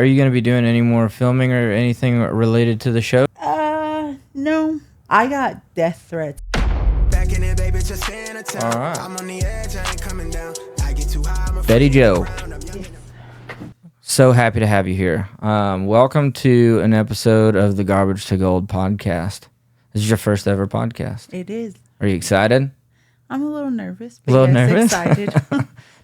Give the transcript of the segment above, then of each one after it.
Are you going to be doing any more filming or anything related to the show? No. I got death threats. Back in it, baby, just staying a town. All right. I'm on the edge, I ain't coming down. I get too high, I'm Betty Joe. Yes. So happy to have you here. Welcome to an episode of the Garbage to Gold podcast. This is your first ever podcast. It is. Are you excited? I'm a little nervous. A little nervous? Excited.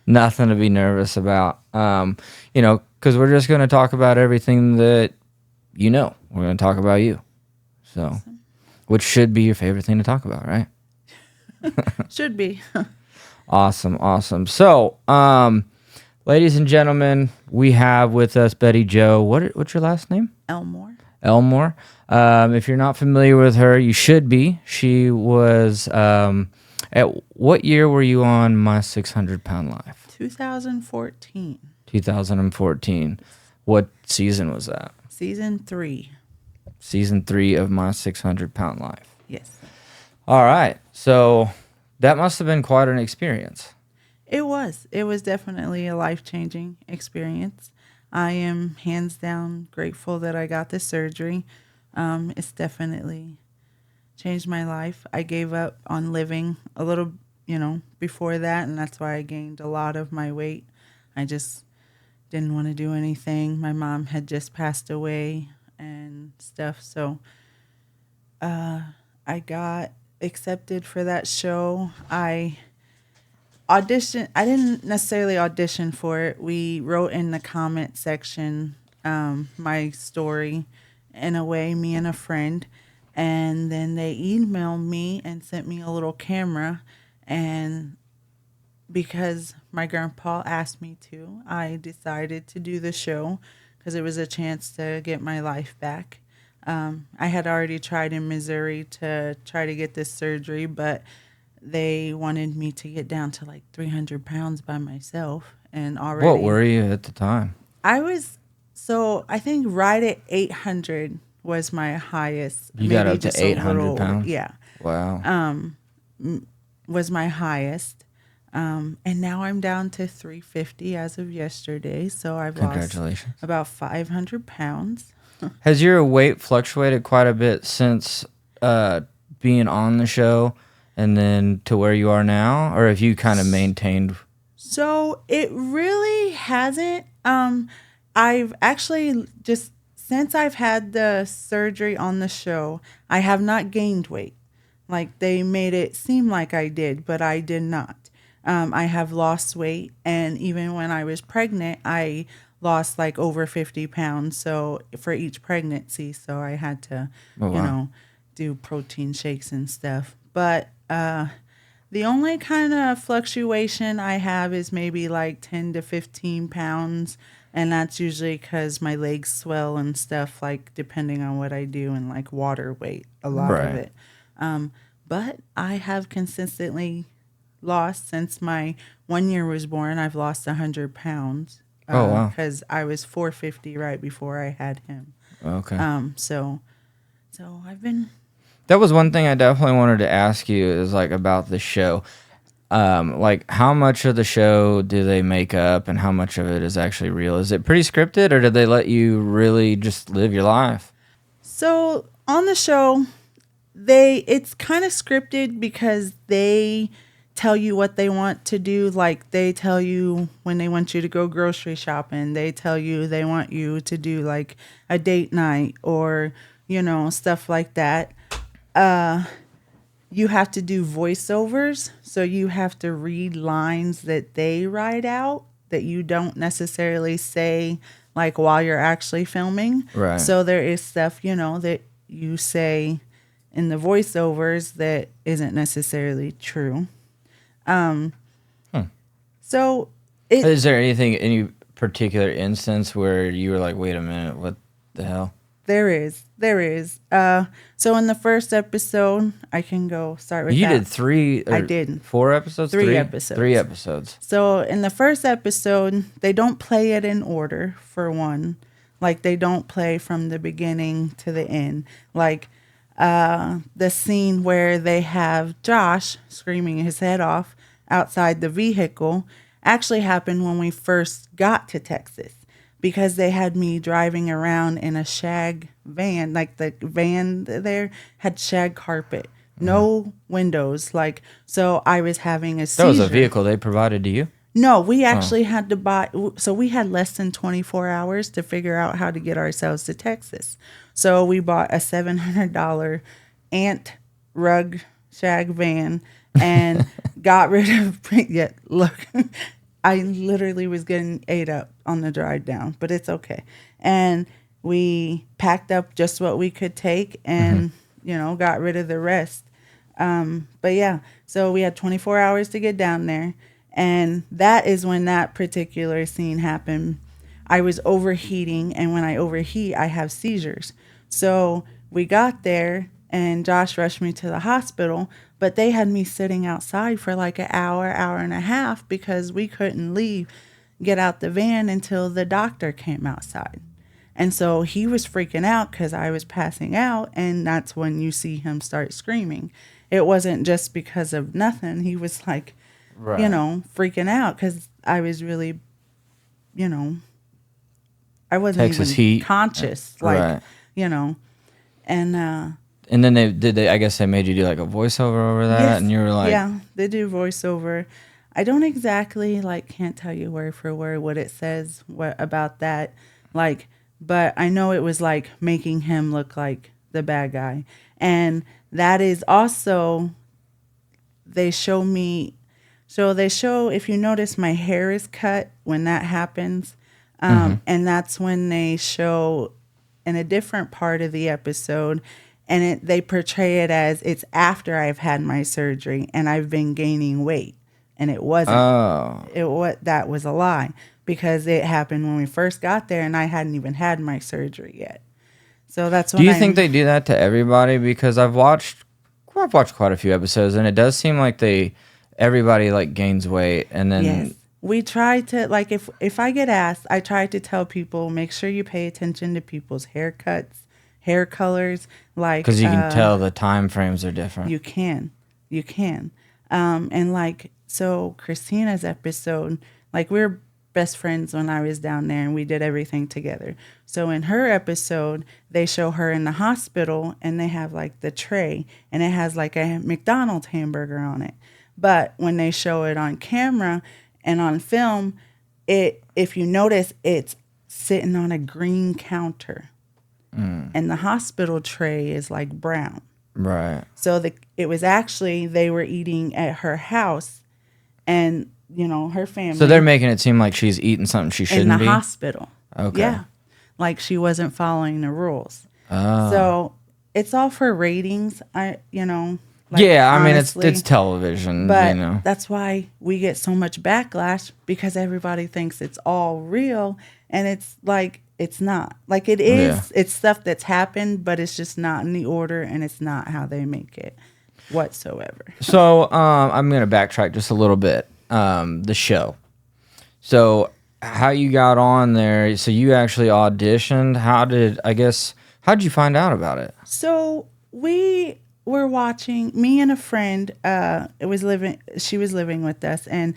Nothing to be nervous about. Because we're just going to talk about everything that you know. We're going to talk about you. So, Awesome. Which should be your favorite thing to talk about, right? Should be. Awesome. So, ladies and gentlemen, we have with us Betty Joe. What's your last name? Elmore. If you're not familiar with her, you should be. She was, at what year were you on My 600 Pound Life? 2014. 2014. What season was that? Season 3. Season 3 of My 600 Pound Life. Yes. All right. So that must have been quite an experience. It was. It was definitely a life-changing experience. I am hands down grateful that I got the surgery. It's definitely changed my life. I gave up on living a little, before that, and that's why I gained a lot of my weight. I just didn't want to do anything. My mom had just passed away and stuff, so I got accepted for that show. I didn't necessarily audition for it. We wrote in the comment section my story in a way, me and a friend, and then they emailed me and sent me a little camera, and because my grandpa asked me to, I decided to do the show because it was a chance to get my life back. I had already tried in Missouri to try to get this surgery, but they wanted me to get down to like 300 pounds by myself. And already. What were you at the time? I think right at 800 was my highest. You got up to 800 pounds? Yeah. Wow. Was my highest. And now I'm down to 350 as of yesterday. So I've lost about 500 pounds. Has your weight fluctuated quite a bit since being on the show and then to where you are now? Or have you kind of maintained? So it really hasn't. I've actually just, since I've had the surgery on the show, I have not gained weight. Like they made it seem like I did, but I did not. I have lost weight, and even when I was pregnant, I lost like over 50 pounds. So for each pregnancy, so I had to, do protein shakes and stuff. But the only kind of fluctuation I have is maybe like 10 to 15 pounds. And that's usually because my legs swell and stuff, like depending on what I do, and like water weight, a lot of it. But I have consistently lost since my 1 year was born. I've lost 100 pounds. Wow. Because I was 450 right before I had him. Okay. So I've been. That was one thing I definitely wanted to ask you is like about the show. Like how much of the show do they make up and how much of it is actually real? Is it pretty scripted or did they let you really just live your life? So on the show, it's kind of scripted because they tell you what they want to do. Like they tell you when they want you to go grocery shopping, they tell you they want you to do like a date night or, stuff like that. You have to do voiceovers, so you have to read lines that they write out that you don't necessarily say like while you're actually filming. Right. So there is stuff, that you say in the voiceovers that isn't necessarily true. So is there any particular instance where you were like, wait a minute, what the hell? There is. So in the first episode, I can go start with you that. You did 3. I did 4 episodes. 3 episodes. 3 episodes. So in the first episode, they don't play it in order. For one, like they don't play from the beginning to the end. Like the scene where they have Josh screaming his head off outside the vehicle actually happened when we first got to Texas. because they had me driving around in a shag van. Like the van there had shag carpet, no windows. Like, so I was having a seizure. That was a vehicle they provided to you? No, we actually had to buy. So we had less than 24 hours to figure out how to get ourselves to Texas. So we bought a $700 ant rug shag van and got rid of. Yeah, look, I literally was getting ate up on the drive down, but it's okay. And we packed up just what we could take and, got rid of the rest. But yeah, so we had 24 hours to get down there. And that is when that particular scene happened. I was overheating, and when I overheat, I have seizures. So we got there, and Josh rushed me to the hospital, but they had me sitting outside for like an hour, hour and a half, because we couldn't get out the van until the doctor came outside. And so he was freaking out because I was passing out, and that's when you see him start screaming. It wasn't just because of nothing. He was like, Right. freaking out because I was really, I wasn't Texas even heat. conscious, Right. and And then I guess they made you do like a voiceover over that, yes, and you were like, yeah, they do voiceover. I don't exactly can't tell you word for word what it says about that, but I know it was like making him look like the bad guy, and that is also they show me. So they show, if you notice, my hair is cut when that happens. And that's when they show in a different part of the episode, and they portray it as it's after I've had my surgery and I've been gaining weight. And it wasn't. That was a lie, because it happened when we first got there and I hadn't even had my surgery yet. So that's when do you think they do that to everybody? Because I've watched quite a few episodes, and it does seem like everybody like gains weight, and then yes. We try to, if I get asked, I try to tell people, make sure you pay attention to people's haircuts, hair colors, because you can tell the time frames are different. You can. And so Christina's episode, we're best friends when I was down there, and we did everything together. So in her episode, they show her in the hospital, and they have the tray, and it has a McDonald's hamburger on it. But when they show it on camera and on film, if you notice, it's sitting on a green counter. And the hospital tray is brown. Right. So it was actually, they were eating at her house, and, her family. So they're making it seem like she's eating something she shouldn't be? In the hospital. Okay. Yeah. She wasn't following the rules. Oh. So it's all for ratings, yeah, I mean, honestly. it's television, But that's why we get so much backlash, because everybody thinks it's all real, and it's it's not. It is. Yeah. It's stuff that's happened, but it's just not in the order, and it's not how they make it whatsoever. So I'm going to backtrack just a little bit. The show. So how you got on there, so you actually auditioned. How'd you find out about it? So we were watching, me and a friend, she was living with us, and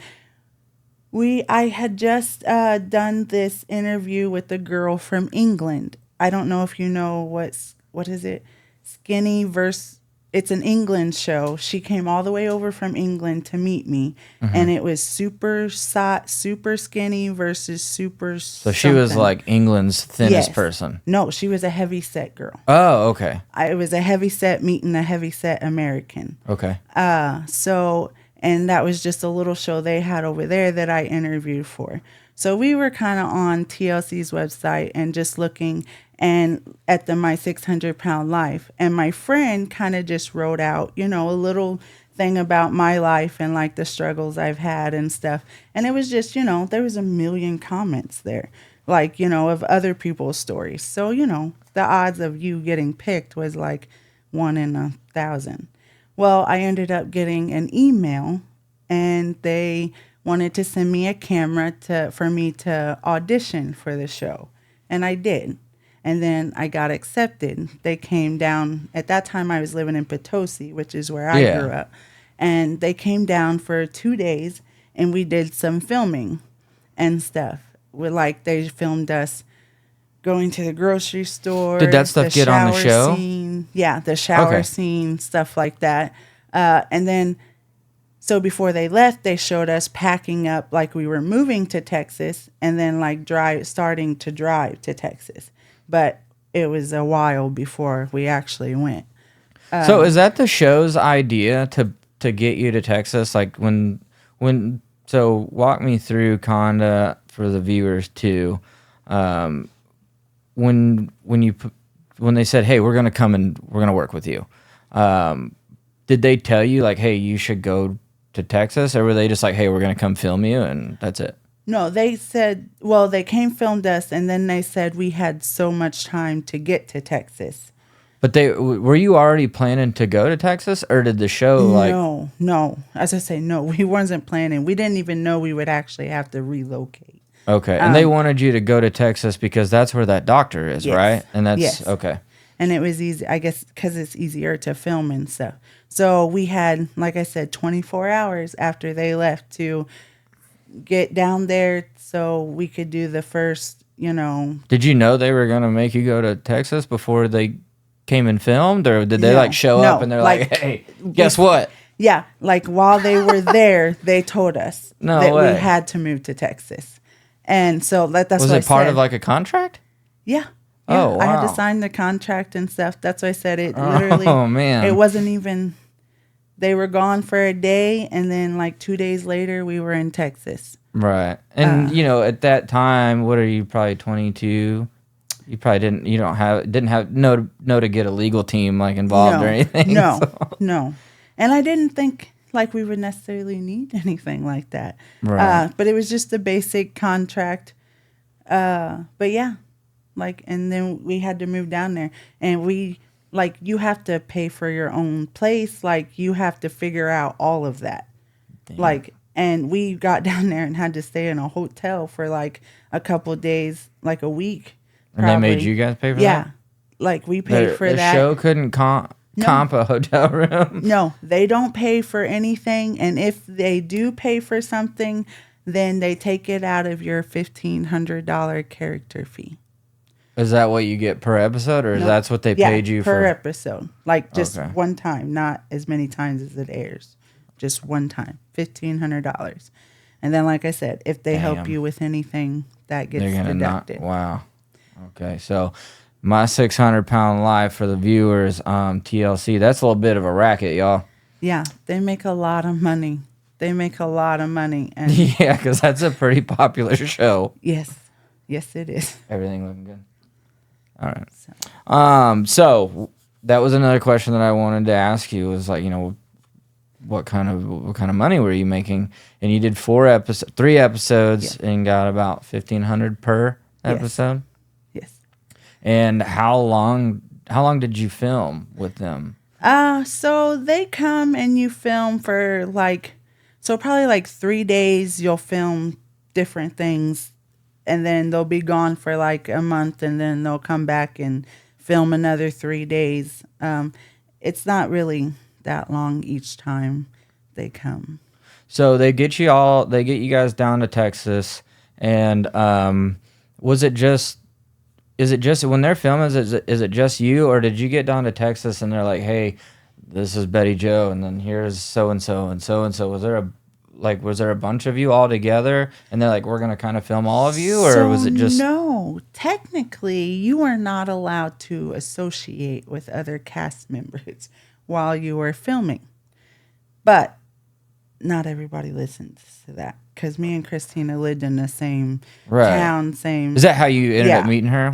I had just done this interview with a girl from England. I don't know if you know what is it? Skinny versus, it's an England show. She came all the way over from England to meet me, and it was super skinny versus super. So she was England's thinnest person. No, she was a heavy set girl. Oh, okay. It was a heavy set meeting a heavy set American. Okay. And that was just a little show they had over there that I interviewed for. So we were kind of on TLC's website and just looking and at My 600 Pound Life. And my friend kind of just wrote out, a little thing about my life and the struggles I've had and stuff. And it was just, there was a million comments there, of other people's stories. So, the odds of you getting picked was 1 in 1,000. Well, I ended up getting an email, and they wanted to send me a camera for me to audition for the show. And I did. And then I got accepted. They came down. At that time, I was living in Potosi, which is where I grew up. And they came down for 2 days, and we did some filming and stuff. with like they filmed us going to the grocery store. Did that stuff get on the shower show? Scene. Yeah, the shower Okay. scene, stuff like that. And then, so before they left, they showed us packing up like we were moving to Texas, and then like starting to drive to Texas. But it was a while before we actually went. So is that the show's idea to get you to Texas? Like so walk me through Conda for the viewers too. When they said, "Hey, we're gonna come and we're gonna work with you," did they tell you like, "Hey, you should go to Texas," or were they just like, "Hey, we're gonna come film you," and that's it? No, they said, well, they came filmed us, and then they said we had so much time to get to Texas. But were you already planning to go to Texas, or did the show like? No. As I say, no, we wasn't planning. We didn't even know we would actually have to relocate. Okay, and they wanted you to go to Texas because that's where that doctor is, Yes. right? And that's Yes. okay. And it was easy, I guess, because it's easier to film and stuff. So we had, like I said, 24 hours after they left to get down there so we could do the first, Did you know they were gonna make you go to Texas before they came and filmed, or did they No, like show no, up and they're like, like, "Hey, guess what?" Yeah, like while they were there, they told us No that way. we had to move to Texas. And so that's Was what it part I said. of like a contract? Yeah. Oh, I had wow. to sign the contract and stuff. That's why I said it literally. Oh, man. It wasn't even, they were gone for a day, and then like 2 days later, we were in Texas. Right. And at that time, what are you, probably 22? You probably didn't have know to get a legal team like involved or anything. No, so- no. And I didn't think like we would necessarily need anything like that. Right. But it was just a basic contract. But yeah, like, and then we had to move down there, and you have to pay for your own place. Like, you have to figure out all of that. Damn. Like, and we got down there and had to stay in a hotel for like a couple of days, like a week. And they made probably. you guys pay for Yeah. that? Like, we paid for the that. show couldn't comp a hotel room? No, they don't pay for anything. And if they do pay for something, then they take it out of your $1,500 character fee. Is that what you get per episode, or is No. that's what they Yeah, paid you per for? episode. Like, just Okay. one time, not as many times as it airs. Just one time, $1,500. And then, like I said, if they help Damn. you with anything, that gets They're gonna deducted. wow. Okay, so my 600-pound life for the viewers, TLC. That's a little bit of a racket, y'all. Yeah, they make a lot of money. They make a lot of money. And Yeah, because that's a pretty popular show. yes, it is. Everything looking good. All right. So that was another question that I wanted to ask you. Was like, what kind of money were you making? And you did 3 episodes, and got about $1,500 per episode. Yes. And how long did you film with them? So they come and you film for probably like 3 days. You'll film different things, and then they'll be gone for like a month, and then they'll come back and film another 3 days. It's not really that long each time they come. So they get you guys down to Texas, and is it just when they're filming, is it just you, or did you get down to Texas and they're like, "Hey, this is Betty Joe, and then here's so and so and so and so"? Was there a bunch of you all together, and they're like, "We're gonna kind of film all of you," or was it just? No, technically you are not allowed to associate with other cast members while you are filming, but not everybody listens to that, because me and Christina lived in the same town, same. Is that how you ended up meeting her?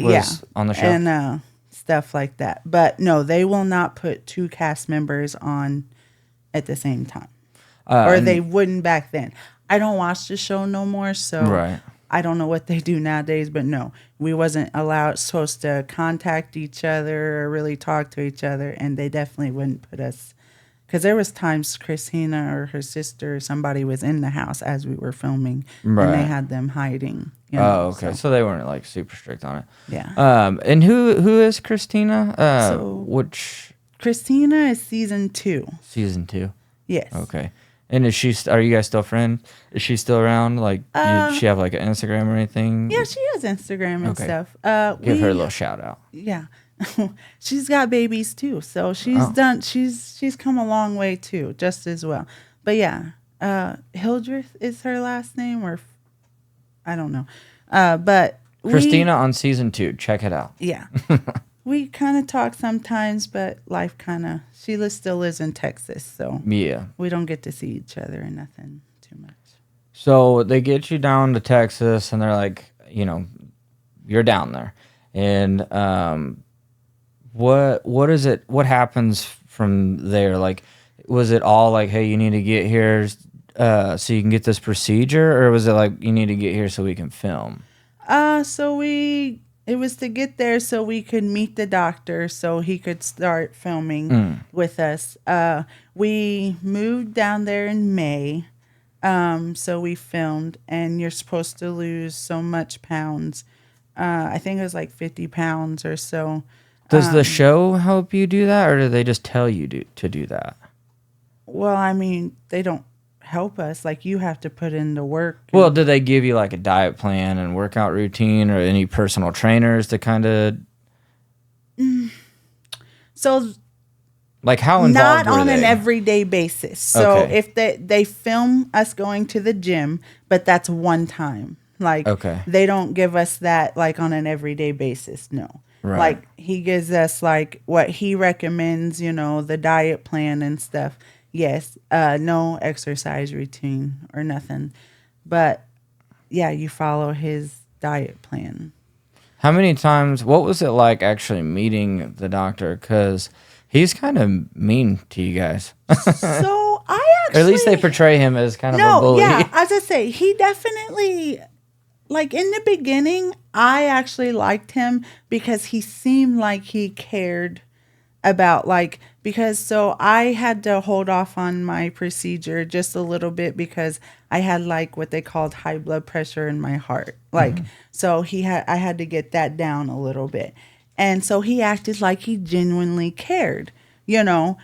On the show? And stuff like that. But no, they will not put 2 cast members on at the same time, or they wouldn't back then. I don't watch the show no more, so Right. I don't know what they do nowadays. But no, we wasn't supposed to contact each other or really talk to each other, and they definitely wouldn't put us. Because there was times Christina or her sister or somebody was in the house as we were filming, Right. and they had them hiding. Oh, okay. So they weren't like super strict on it. Yeah. And who is Christina? Which Christina is season 2. season 2? Yes. Okay. And are you guys still friends? Is she still around? Like, does she have like an Instagram or anything? Yeah, she has Instagram and stuff. Give her a little shout out. Yeah. She's got babies too. So she's she's come a long way too, just as well. But yeah, Hildreth is her last name, or I don't know. But Christina on season 2. Check it out. Yeah. We kind of talk sometimes, but life she still lives in Texas. So yeah, we don't get to see each other or nothing too much. So they get you down to Texas and they're like, you're down there. And what is it? What happens from there? Like, was it all like, hey, you need to get here so you can get this procedure, or was it like you need to get here so we can film? It was to get there so we could meet the doctor so he could start filming with us. We moved down there in May. So we filmed, and you're supposed to lose so much pounds. I think it was like 50 pounds or so. Does the show help you do that, or do they just tell you to do that? Well, I mean, they don't help us. Like, you have to put in the work. Well, do they give you like a diet plan and workout routine, or any personal trainers to kind of... So... Like, how involved Not on were they? an everyday basis. So if they film us going to the gym, but that's one time. Like, they don't give us that like on an everyday basis. No. Right. Like, he gives us like what he recommends, the diet plan and stuff. Yes. No exercise routine or nothing. But yeah, you follow his diet plan. How many times, what was it like actually meeting the doctor? Because he's kind of mean to you guys. So I actually... Or at least they portray him as kind of a bully. Yeah, as I say, he definitely... Like, in the beginning, I actually liked him because he seemed like he cared about, like... Because, so I had to hold off on my procedure just a little bit because I had, like, what they called high blood pressure in my heart. Like, so I had to get that down a little bit. And so he acted like he genuinely cared, Now,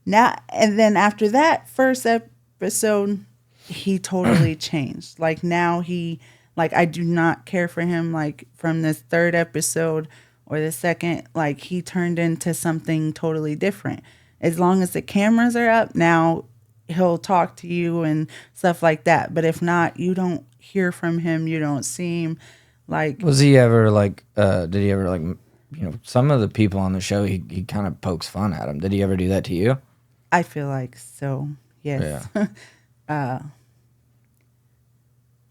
and then after that first episode, he totally changed. Like, now I do not care for him. Like, from this third episode or the second, like, he turned into something totally different. As long as the cameras are up, now he'll talk to you and stuff like that. But if not, you don't hear from him. You don't see him. Like, was he ever like, did he ever like, some of the people on the show, he kind of pokes fun at him. Did he ever do that to you? I feel like so, yes. Yeah.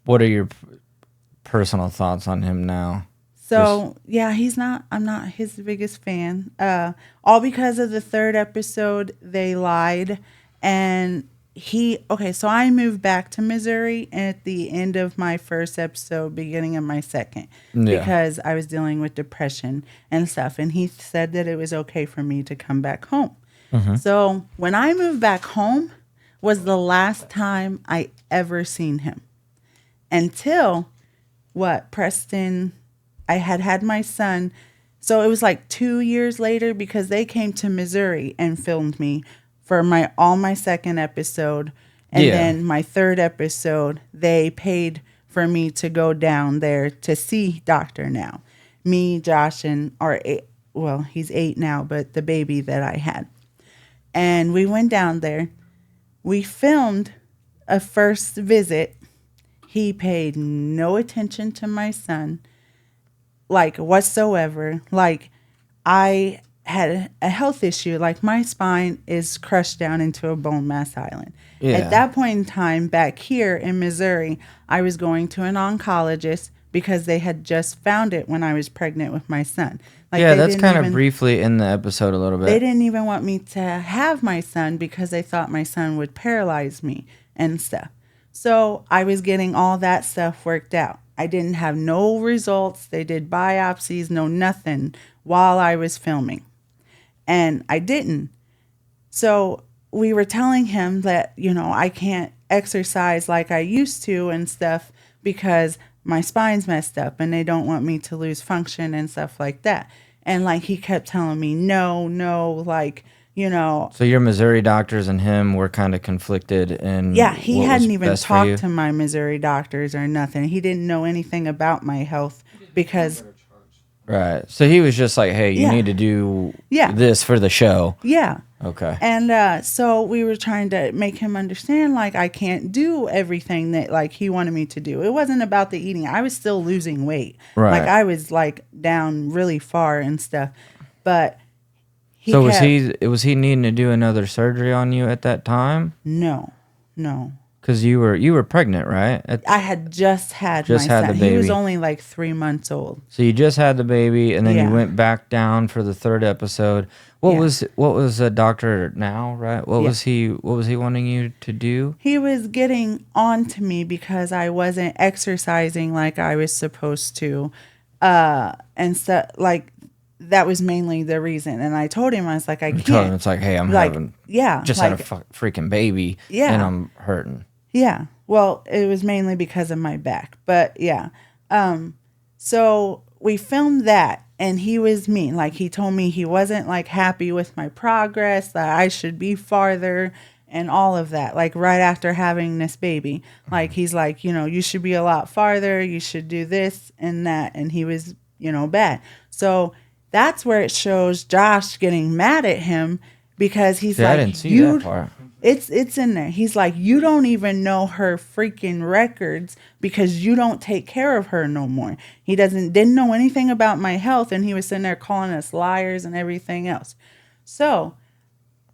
What are your personal thoughts on him now? So, yeah, I'm not his biggest fan. All because of the third episode, they lied. And so I moved back to Missouri at the end of my first episode, beginning of my second, because I was dealing with depression and stuff. And he said that it was okay for me to come back home. So when I moved back home was the last time I ever seen him. Until, Preston, I had my son. So it was like 2 years later because they came to Missouri and filmed me for my second episode. And then my third episode, they paid for me to go down there to see Doctor Now. Me, Josh, and he's 8 now, but the baby that I had. And we went down there. We filmed a first visit. He paid no attention to my son, like, whatsoever. Like, I had a health issue. Like, my spine is crushed down into a bone mass island. Yeah. At that point in time, back here in Missouri, I was going to an oncologist because they had just found it when I was pregnant with my son. Like, yeah, that's kind of briefly in the episode a little bit. They didn't even want me to have my son because they thought my son would paralyze me and stuff. So I was getting all that stuff worked out. I didn't have no results. They did biopsies, no nothing while I was filming. And I didn't. So we were telling him that, I can't exercise like I used to and stuff because my spine's messed up and they don't want me to lose function and stuff like that. And like he kept telling me, no, like, So your Missouri doctors and him were kind of conflicted in Yeah, he what was hadn't even best for you? talked to my Missouri doctors or nothing. He didn't know anything about my health because, Right. So he was just like, hey, you Yeah. need to do Yeah. this for the show. yeah. Okay. And so we were trying to make him understand, like, I can't do everything that, like, he wanted me to do. It wasn't about the eating. I was still losing weight. Right. Like, I was, like, down really far and stuff. But he So kept, was he needing to do another surgery on you at that time? No. Because you were pregnant, right? I had just had Just my had son. the He was baby. only, like, 3 months old. So you just had the baby, and then you Yeah. went back down for the third episode. What Yeah. was a doctor now, right? What Yeah. was he wanting you to do? He was getting on to me because I wasn't exercising like I was supposed to. And so, like, that was mainly the reason. And I told him, I was like, I You told him can't. it's like, hey, I'm Like, having yeah. just like, had a freaking baby, Yeah. and I'm hurting. Yeah. Well, it was mainly because of my back. But yeah. So we filmed that, and he was mean. Like, he told me he wasn't, like, happy with my progress, that I should be farther and all of that, like, right after having this baby. Like, he's like, you should be a lot farther, you should do this and that. And he was, bad. So that's where it shows Josh getting mad at him because he's See, like, I didn't see that part. It's in there. He's like, you don't even know her freaking records because you don't take care of her no more. He didn't know anything about my health, and he was sitting there calling us liars and everything else. So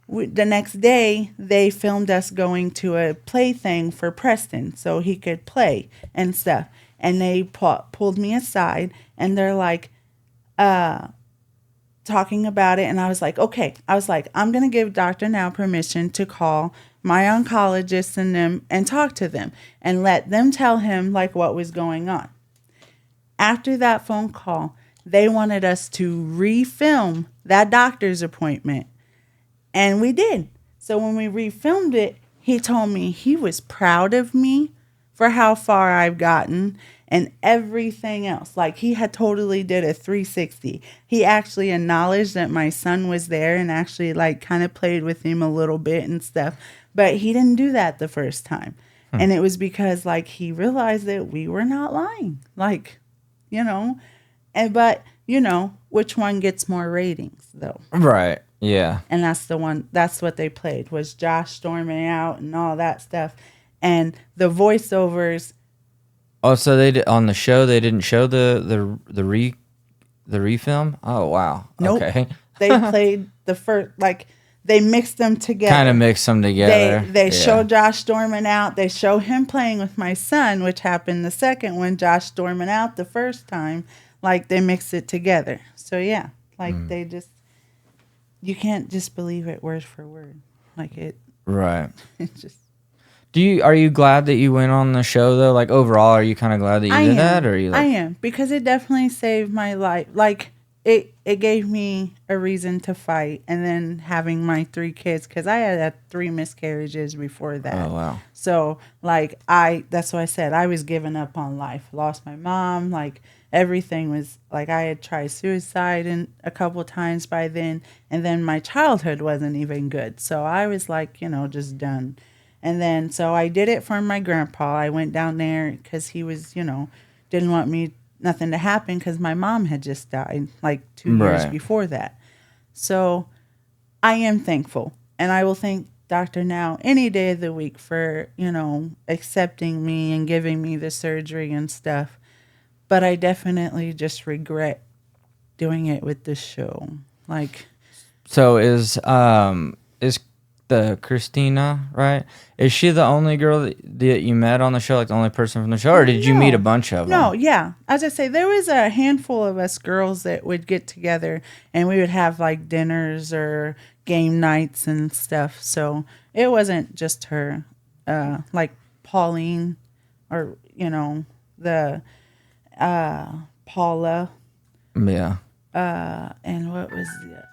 the next day, they filmed us going to a play thing for Preston so he could play and stuff. And they pulled me aside, and they're like, talking about it, and I was like, okay. I was like, I'm gonna give Dr. Now permission to call my oncologist and them and talk to them and let them tell him, like, what was going on. After that phone call, they wanted us to refilm that doctor's appointment, and we did. So when we refilmed it, he told me he was proud of me for how far I've gotten and everything else. Like, he had totally did a 360. He actually acknowledged that my son was there and actually, like, kind of played with him a little bit and stuff. But he didn't do that the first time. And it was because, like, he realized that we were not lying. Like, but which one gets more ratings, though? Right. Yeah. And that's what they played, was Josh storming out and all that stuff. And the voiceovers. Oh, so they did, on the show they didn't show the refilm? Oh, wow. Nope. Okay. They played the first, like, they mixed them together. Kind of mixed them together. They show Josh storming out. They show him playing with my son, which happened the second one, Josh storming out the first time. Like, they mixed it together. So, yeah. Like, they just, you can't just believe it word for word. Like, Right. it just. Are you glad that you went on the show though? Like, overall, are you kind of glad that you did that, or are you like? I am, because it definitely saved my life. Like, it gave me a reason to fight, and then having my 3 kids, because I had 3 miscarriages before that. Oh, wow. So, like, that's what I said. I was giving up on life. Lost my mom. Like, everything was, like, I had tried suicide a couple times by then, and then my childhood wasn't even good. So I was like, just done. And then, so I did it for my grandpa. I went down there because he was, didn't want nothing to happen because my mom had just died like 2 years Right. before that. So I am thankful. And I will thank Dr. Now any day of the week for, accepting me and giving me the surgery and stuff. But I definitely just regret doing it with this show. Like, So is the Christina, right? Is she the only girl that you met on the show, like the only person from the show, or did you meet a bunch of them? No, yeah. As I say, there was a handful of us girls that would get together, and we would have, like, dinners or game nights and stuff. So it wasn't just her. Like Pauline, or the Paula, Yeah. and what was the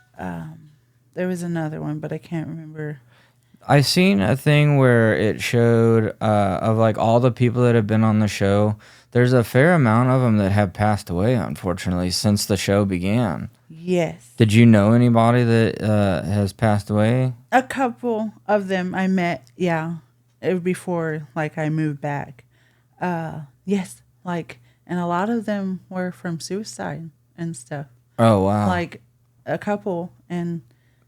there was another one, but I can't remember. I seen a thing where it showed of like all the people that have been on the show. There's a fair amount of them that have passed away, unfortunately, since the show began. Yes. Did you know anybody that has passed away? A couple of them I met, yeah, before like I moved back. Yes, like, and a lot of them were from suicide and stuff. Oh wow! Like a couple, and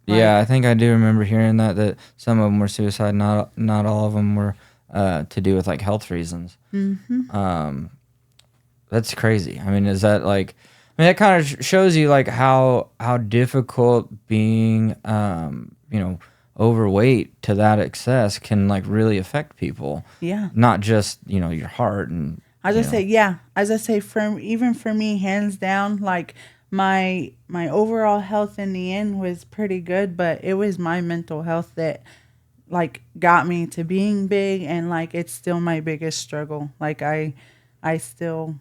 like, Yeah, I think I do remember hearing that some of them were suicide. Not all of them were to do with like health reasons. mm-hmm. That's crazy. I mean, is that like? I mean, that kind of shows you like how difficult being overweight to that excess can like really affect people. Yeah. Not just your heart and. As I say, yeah. As I say, even for me, hands down, like my overall health in the end was pretty good, but it was my mental health that like got me to being big, and like it's still my biggest struggle. Like I still.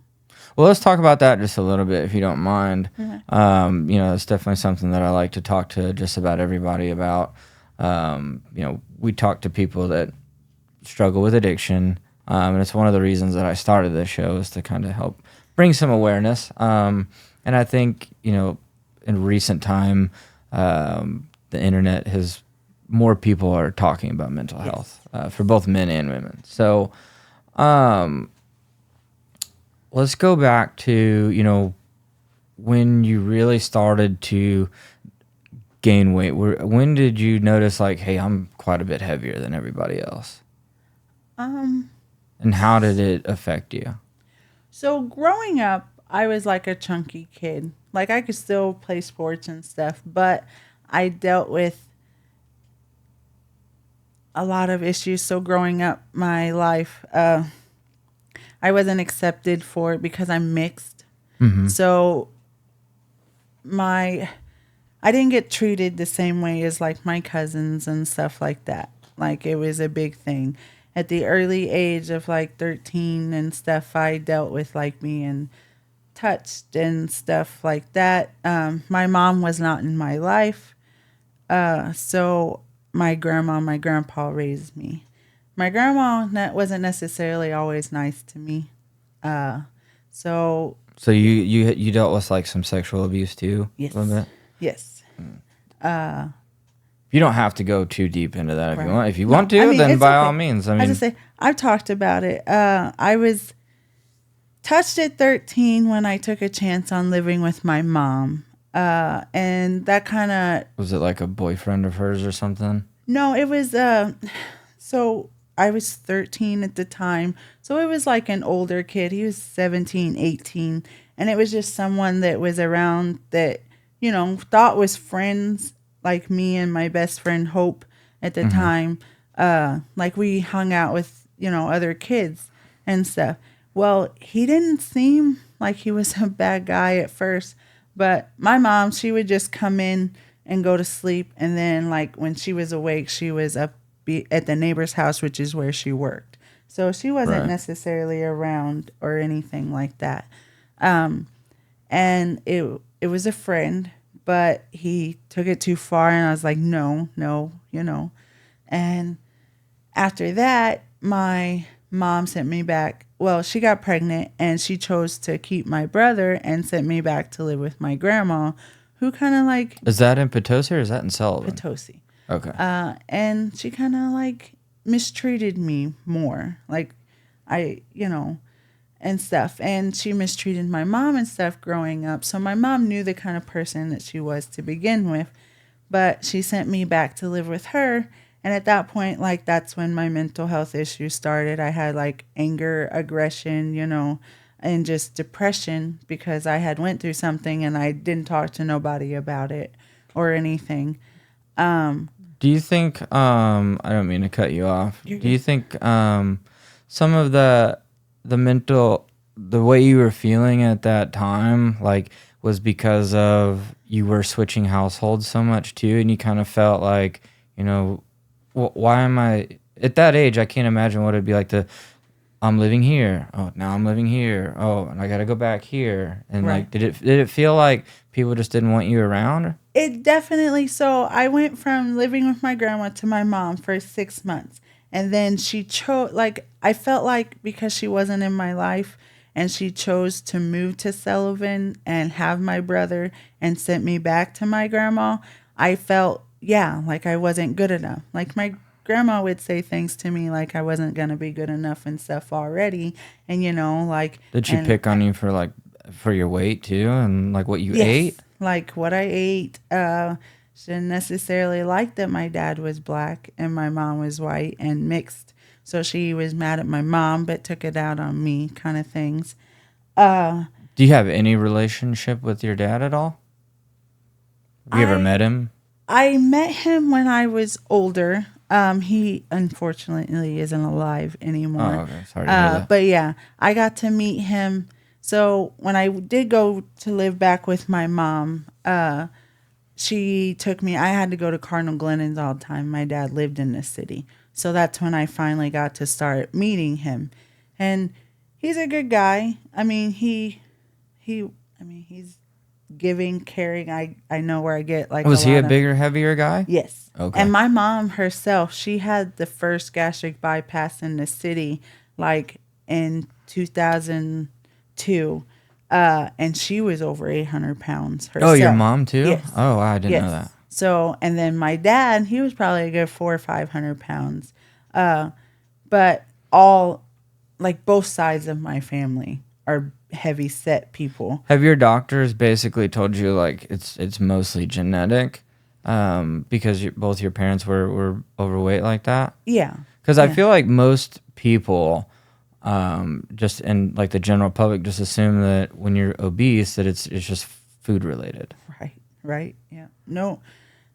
Well, let's talk about that just a little bit, if you don't mind. Mm-hmm. It's definitely something that I like to talk to just about everybody about. We talk to people that struggle with addiction, and it's one of the reasons that I started this show is to kind of help bring some awareness. And I think, in recent time, the internet has more people are talking about mental health for both men and women. So, let's go back to, when you really started to gain weight. When did you notice like, hey, I'm quite a bit heavier than everybody else? And how did it affect you? So growing up, I was like a chunky kid. Like I could still play sports and stuff, but I dealt with a lot of issues. So growing up my life, I wasn't accepted for it because I'm mixed. Mm-hmm. So I didn't get treated the same way as like my cousins and stuff like that. Like it was a big thing. At the early age of like 13 and stuff, I dealt with like being touched and stuff like that. My mom was not in my life. So my grandma, my grandpa raised me. My grandma wasn't necessarily always nice to me. So you dealt with like some sexual abuse too? Yes. A little bit? Yes. You don't have to go too deep into that if you Right. want. If you No, want to, I mean, then it's by okay. all means. I just say I've talked about it. I was touched at 13 when I took a chance on living with my mom. And that kind of... Was it like a boyfriend of hers or something? No, it was... So I was 13 at the time. So it was like an older kid. He was 17, 18. And it was just someone that was around that, thought was friends, like me and my best friend Hope at the time. Like we hung out with, other kids and stuff. Well, he didn't seem like he was a bad guy at first, but my mom, she would just come in and go to sleep. And then like when she was awake, she was up at the neighbor's house, which is where she worked. So she wasn't Right. necessarily around or anything like that. And it was a friend, but he took it too far, and I was like, no. And after that, my mom sent me back. Well, she got pregnant, and she chose to keep my brother and sent me back to live with my grandma, who kind of like Is that in Potosi or is that in Sullivan? Potosi. Okay. And she kind of like mistreated me more. Like and stuff. And she mistreated my mom and stuff growing up. So my mom knew the kind of person that she was to begin with. But she sent me back to live with her. And at that point, like, that's when my mental health issues started. I had like anger, aggression, and just depression because I had went through something and I didn't talk to nobody about it or anything. Do you think, I don't mean to cut you off. You're Do you good. think some of the way you were feeling at that time, like, was because of you were switching households so much too, and you kind of felt like, why am I, at that age, I can't imagine what it'd be like to, I'm living here. Oh, now I'm living here. Oh, and I got to go back here. And Right. like, did it feel like people just didn't want you around? It definitely. So I went from living with my grandma to my mom for 6 months. And then she chose, like, I felt like because she wasn't in my life and she chose to move to Sullivan and have my brother and sent me back to my grandma, I felt, yeah, like I wasn't good enough. Like my grandma would say things to me like I wasn't going to be good enough and stuff already. And, like, Did she and pick on you for like for your weight too, and like what you yes, ate? like what I ate. She didn't necessarily like that my dad was black and my mom was white and mixed. So she was mad at my mom, but took it out on me, kind of things. Uh, Do you have any relationship with your dad at all? Have you ever I met him? I met him when I was older. He unfortunately isn't alive Oh, anymore. okay. Sorry to hear that. But yeah, I got to meet him. So when I did go to live back with my mom, she took me. I had to go to Cardinal Glennon's all the time. My dad lived in the city. So that's when I finally got to start meeting him. And he's a good guy. I mean, he's giving, caring. I know where I get like Was a he lot a of. bigger, heavier guy? Yes. Okay. And my mom herself, she had the first gastric bypass in the city like in 2002. And she was over 800 pounds herself. Oh, your mom too? Yes. Oh, I didn't know Yes. that. So, and then my dad, he was probably a good 400 or 500 pounds. But all, like both sides of my family are heavy set people. Have your doctors basically told you like it's mostly genetic, because both your parents were overweight like that? Yeah. Because I Yeah. feel like most people, just in like the general public, just assume that when you're obese that it's just food related. Right. Right. Yeah. No,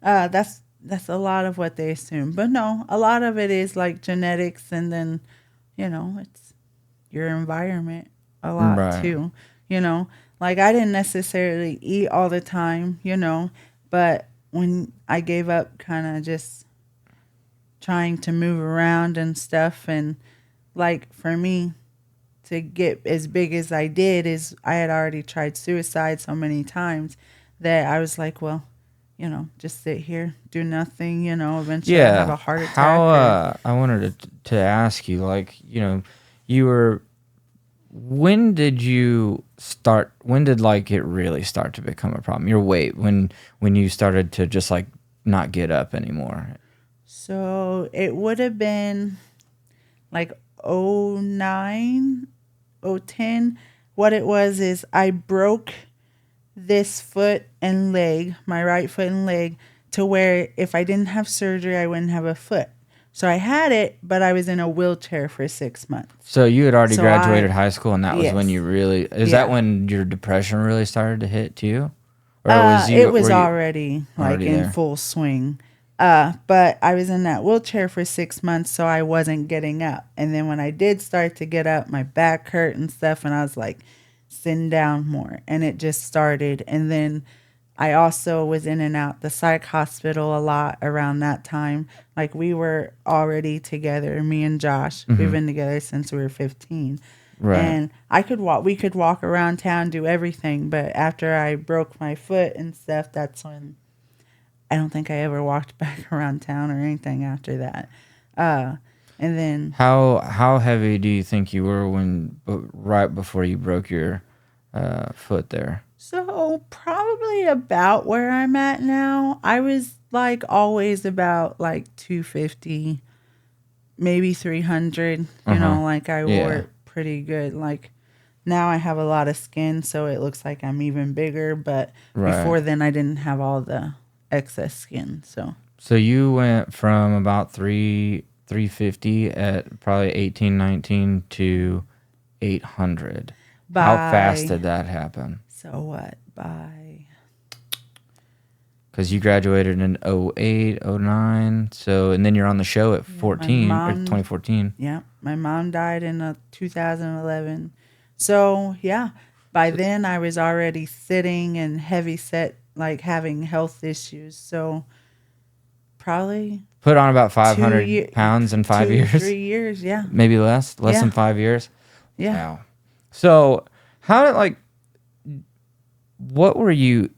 that's a lot of what they assume. But no, a lot of it is like genetics, and then, it's your environment a lot Right. too. Like I didn't necessarily eat all the time, but when I gave up kind of just trying to move around and stuff, and like for me to get as big as I did is I had already tried suicide so many times that I was like, well, just sit here, do nothing, eventually I have Yeah. a heart attack. How or, I wanted to ask you, like, you were. When did you start? When did like it really start to become a problem? Your weight, when you started to just like not get up anymore. so it would have been like '09, '10. What it was is I broke this foot and leg, my right foot and leg, to where if I didn't have surgery, I wouldn't have a foot. So I had it, but I was in a wheelchair for 6 months. So you had already So graduated high school, and that was when Yes. you really. Is Yeah. that when your depression really started to hit too, or was you? It was were you already like already in there? full swing. But I was in that wheelchair for 6 months, so I wasn't getting up. And then when I did start to get up, my back hurt and stuff, and I was like sitting down more, and it just started. And then I also was in and out the psych hospital a lot around that time. Like we were already together, me and Josh. We've been together since we were 15. Right. And we could walk around town, do everything. But after I broke my foot and stuff, that's when I don't think I ever walked back around town or anything after that. And then How heavy do you think you were right before you broke your foot there? So probably about where I'm at now. I was like always about like 250, maybe 300. Like I Yeah. wore it pretty good. Like now I have a lot of skin, so it looks like I'm even bigger. But Right. before then, I didn't have all the excess skin. So you went from about 350 at probably 18, 19 to 800. How fast did that happen? So what? By Because you graduated in 08, 09. So, and then you're on the show at 14 or mom- 2014. yeah, my mom died in 2011. So yeah, by then I was already sitting and heavy set, like having health issues. So probably Put on about 2 year, 500 pounds in 5 2, years. 3 years. Yeah. Maybe less Yeah. than 5 years. Yeah. Wow. So how did like, what were you,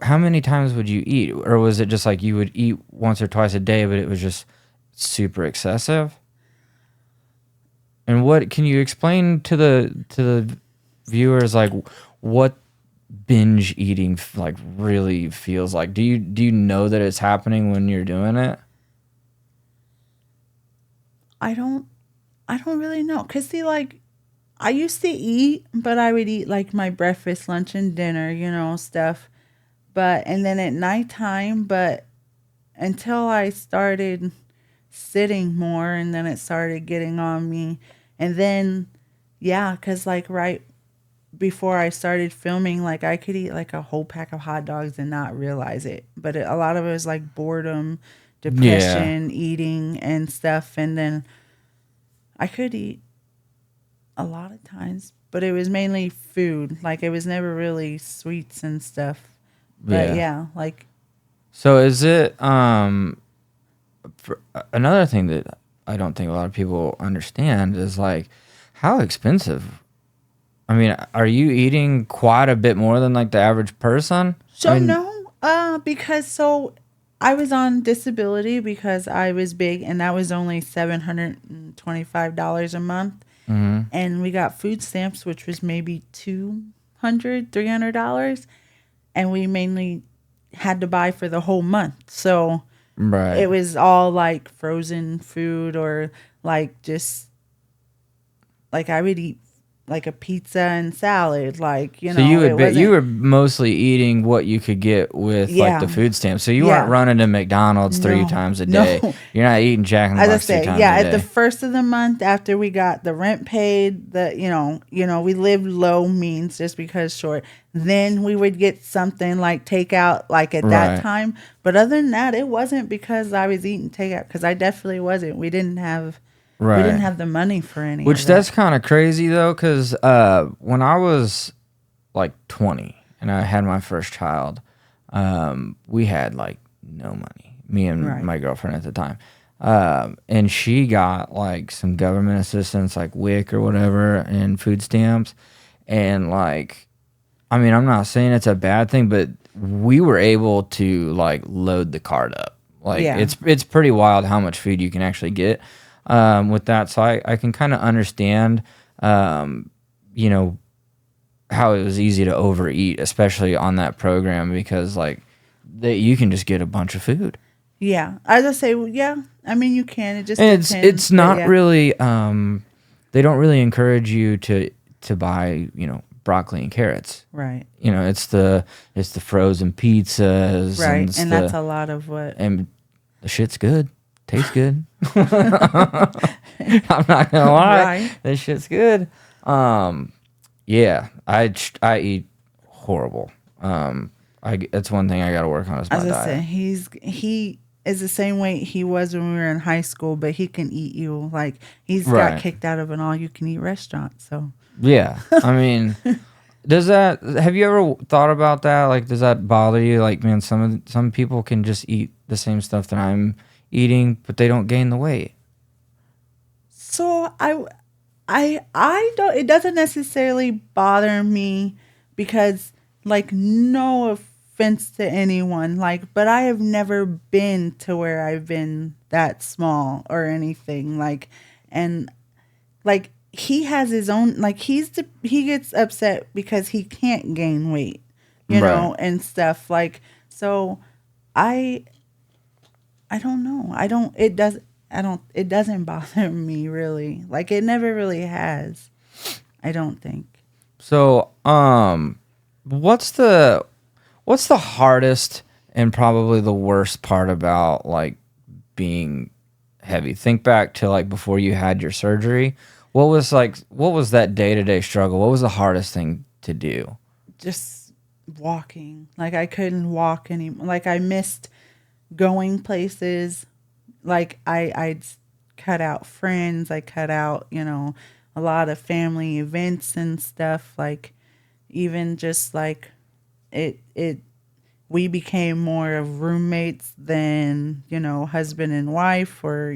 how many times would you eat? Or was it just like you would eat once or twice a day, but it was just super excessive? And what can you explain to the viewers like what binge eating like really feels like? Do you know that it's happening when you're doing it? I don't really know. Cause see, like, I used to eat, but I would eat like my breakfast, lunch, and dinner, stuff. But, and then at nighttime, but until I started sitting more and then it started getting on me. And then, yeah, cause like right before I started filming, like I could eat like a whole pack of hot dogs and not realize it. But a lot of it was like boredom, depression, eating and stuff. And then I could eat a lot of times, but it was mainly food. Like it was never really sweets and stuff. But yeah, like. So is it another thing that I don't think a lot of people understand is like how expensive. I mean, are you eating quite a bit more than like the average person? So I mean, no, because so I was on disability because I was big, and that was only $725 a month, and we got food stamps, which was maybe $300, and we mainly had to buy for the whole month. So right. it was all like frozen food or like just like I would eat like a pizza and salad, like So you were mostly eating what you could get with like the food stamps. So you weren't running to McDonald's 3 times a day. No. You're not eating Jack in the As I Box 3 say, times yeah, a day. at the first of the month after we got the rent paid, we lived low means just because short. Then we would get something like takeout like at that Right. time. But other than that, it wasn't because I was eating takeout, because I definitely wasn't. We didn't have the money for any Which of that. that's kind of crazy though, because when I was like 20 and I had my first child, we had like no money. Me and Right. my girlfriend at the time, and she got like some government assistance, like WIC or whatever, and food stamps, and like, I mean, I'm not saying it's a bad thing, but we were able to like load the cart up. Like Yeah. it's pretty wild how much food you can actually get with that. So I can kind of understand, how it was easy to overeat, especially on that program, because like you can just get a bunch of food. Yeah. As I say, yeah, I mean, you can. It just And depends. it's not yeah. really, they don't really encourage you to buy, broccoli and carrots. Right. It's the frozen pizzas, Right. And that's a lot of what. and the shit's good, tastes good. I'm not gonna lie, Right. this shit's good. Yeah, I eat horrible. That's one thing I got to work on is my As I diet. said, he is the same weight he was when we were in high school, but he can eat you like he's Right. got kicked out of an all-you-can-eat restaurant. So Yeah, I mean, have you ever thought about that? Like, does that bother you? Like, man, some people can just eat the same stuff that I'm eating, but they don't gain the weight. So I don't. It doesn't necessarily bother me because, like, no offense to anyone, like, but I have never been to where I've been that small or anything, like, and like he has his own, like he gets upset because he can't gain weight, Right. and stuff like. So, I don't know. It doesn't bother me really. Like it never really has. I don't think. So, what's the hardest and probably the worst part about like being heavy? Think back to like before you had your surgery. What was that day-to-day struggle? What was the hardest thing to do? Just walking. Like I couldn't walk anymore. Like I missed going places. Like I'd cut out friends. I cut out, a lot of family events and stuff. Like even just like it we became more of roommates than, husband and wife, or,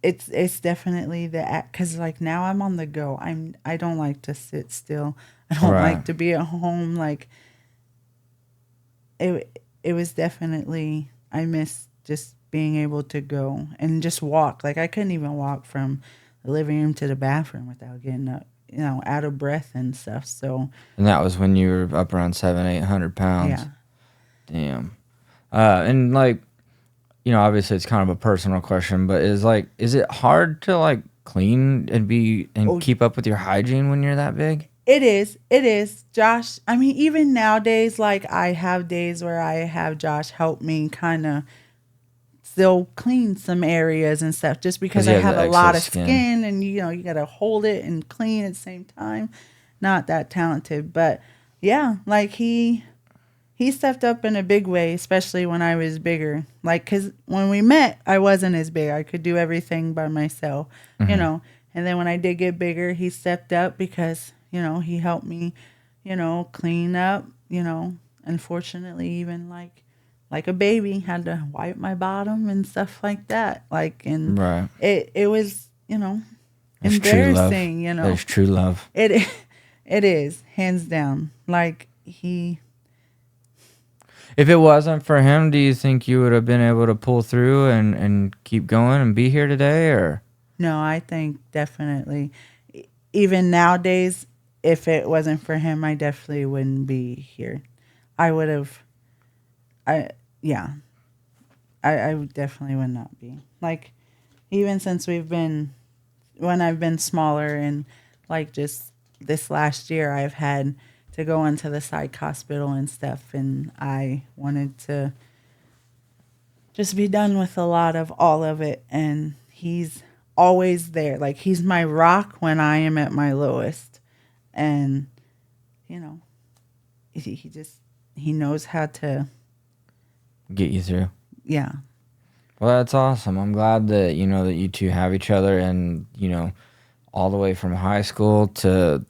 it's definitely the act, because like now I'm on the go. I don't like to sit still. I don't Right. like to be at home. Like it was definitely, I miss just being able to go and just walk. Like I couldn't even walk from the living room to the bathroom without getting up, out of breath and stuff. So And that was when you were up around 700-800 pounds. yeah. Damn. And like, obviously it's kind of a personal question, but is it hard to like clean and keep up with your hygiene when you're that big? It is, Josh. I mean, even nowadays, like I have days where I have Josh help me kind of still clean some areas and stuff, just because I he has have the a lot of excess skin. skin, and you got to hold it and clean at the same time. Not that talented, but yeah, like he stepped up in a big way, especially when I was bigger. Like, cause when we met, I wasn't as big. I could do everything by myself, Mm-hmm. And then when I did get bigger, he stepped up because he helped me, clean up. Unfortunately, even like a baby, had to wipe my bottom and stuff like that. Like, and Right. it was, There's true love. embarrassing. There's true love. It it is, hands down. Like If it wasn't for him, do you think you would have been able to pull through and keep going and be here today, or? No, I think definitely. Even nowadays, if it wasn't for him, I definitely wouldn't be here. I would have. Yeah. I definitely would not be. Like, even since when I've been smaller, and like just this last year, I've had to go into the psych hospital and stuff, and I wanted to just be done with a lot of all of it, and he's always there. Like, he's my rock when I am at my lowest, and he knows how to Get you through. yeah. Well, that's awesome. I'm glad that that you two have each other, and all the way from high school to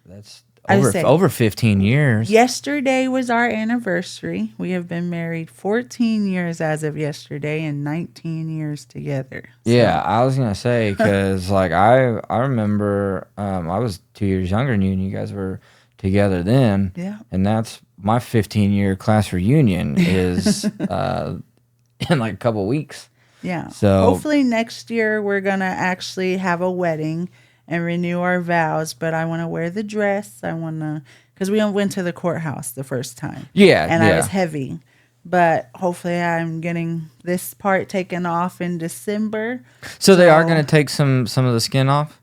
that's I would say- over 15 years. Yesterday was our anniversary. We have been married 14 years as of yesterday, and 19 years together. So, Yeah, I was gonna say, because like I remember I was 2 years younger than you, and you guys were together then. Yeah. And that's my 15-year class reunion is in like a couple weeks. yeah. So- Hopefully next year we're going to actually have a wedding and renew our vows, but I want to wear the dress. I want to, because we went to the courthouse the first time. Yeah, And I yeah. was heavy. But hopefully I'm getting this part taken off in December. So they are going to take some of the skin off?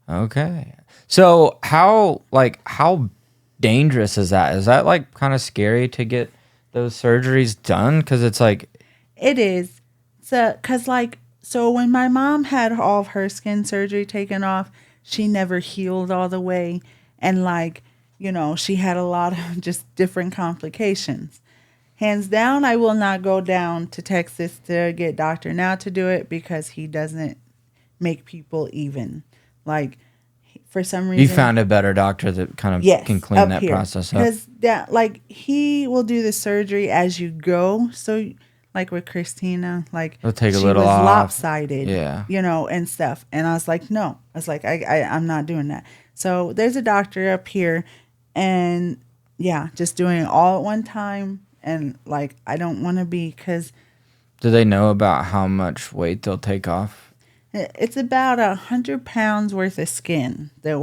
Okay. So how dangerous is that? Is that like kind of scary to get those surgeries done? Because it's like, It is. So, so when my mom had all of her skin surgery taken off, she never healed all the way. And she had a lot of just different complications. Hands down, I will not go down to Texas to get Dr. Now to do it, because he doesn't make people even. Like, for some reason, you found a better doctor that kind of yes, can clean up that here. process up. Because he will do the surgery as you go. So like with Christina, like It'll take a she little was off. lopsided, Yeah. And stuff. And I was like, no. I was like, I'm not doing that. So there's a doctor up here, and yeah, just doing it all at one time. And like, I don't want to be, because Do they know about how much weight they'll take off? it's about 100 pounds worth of skin that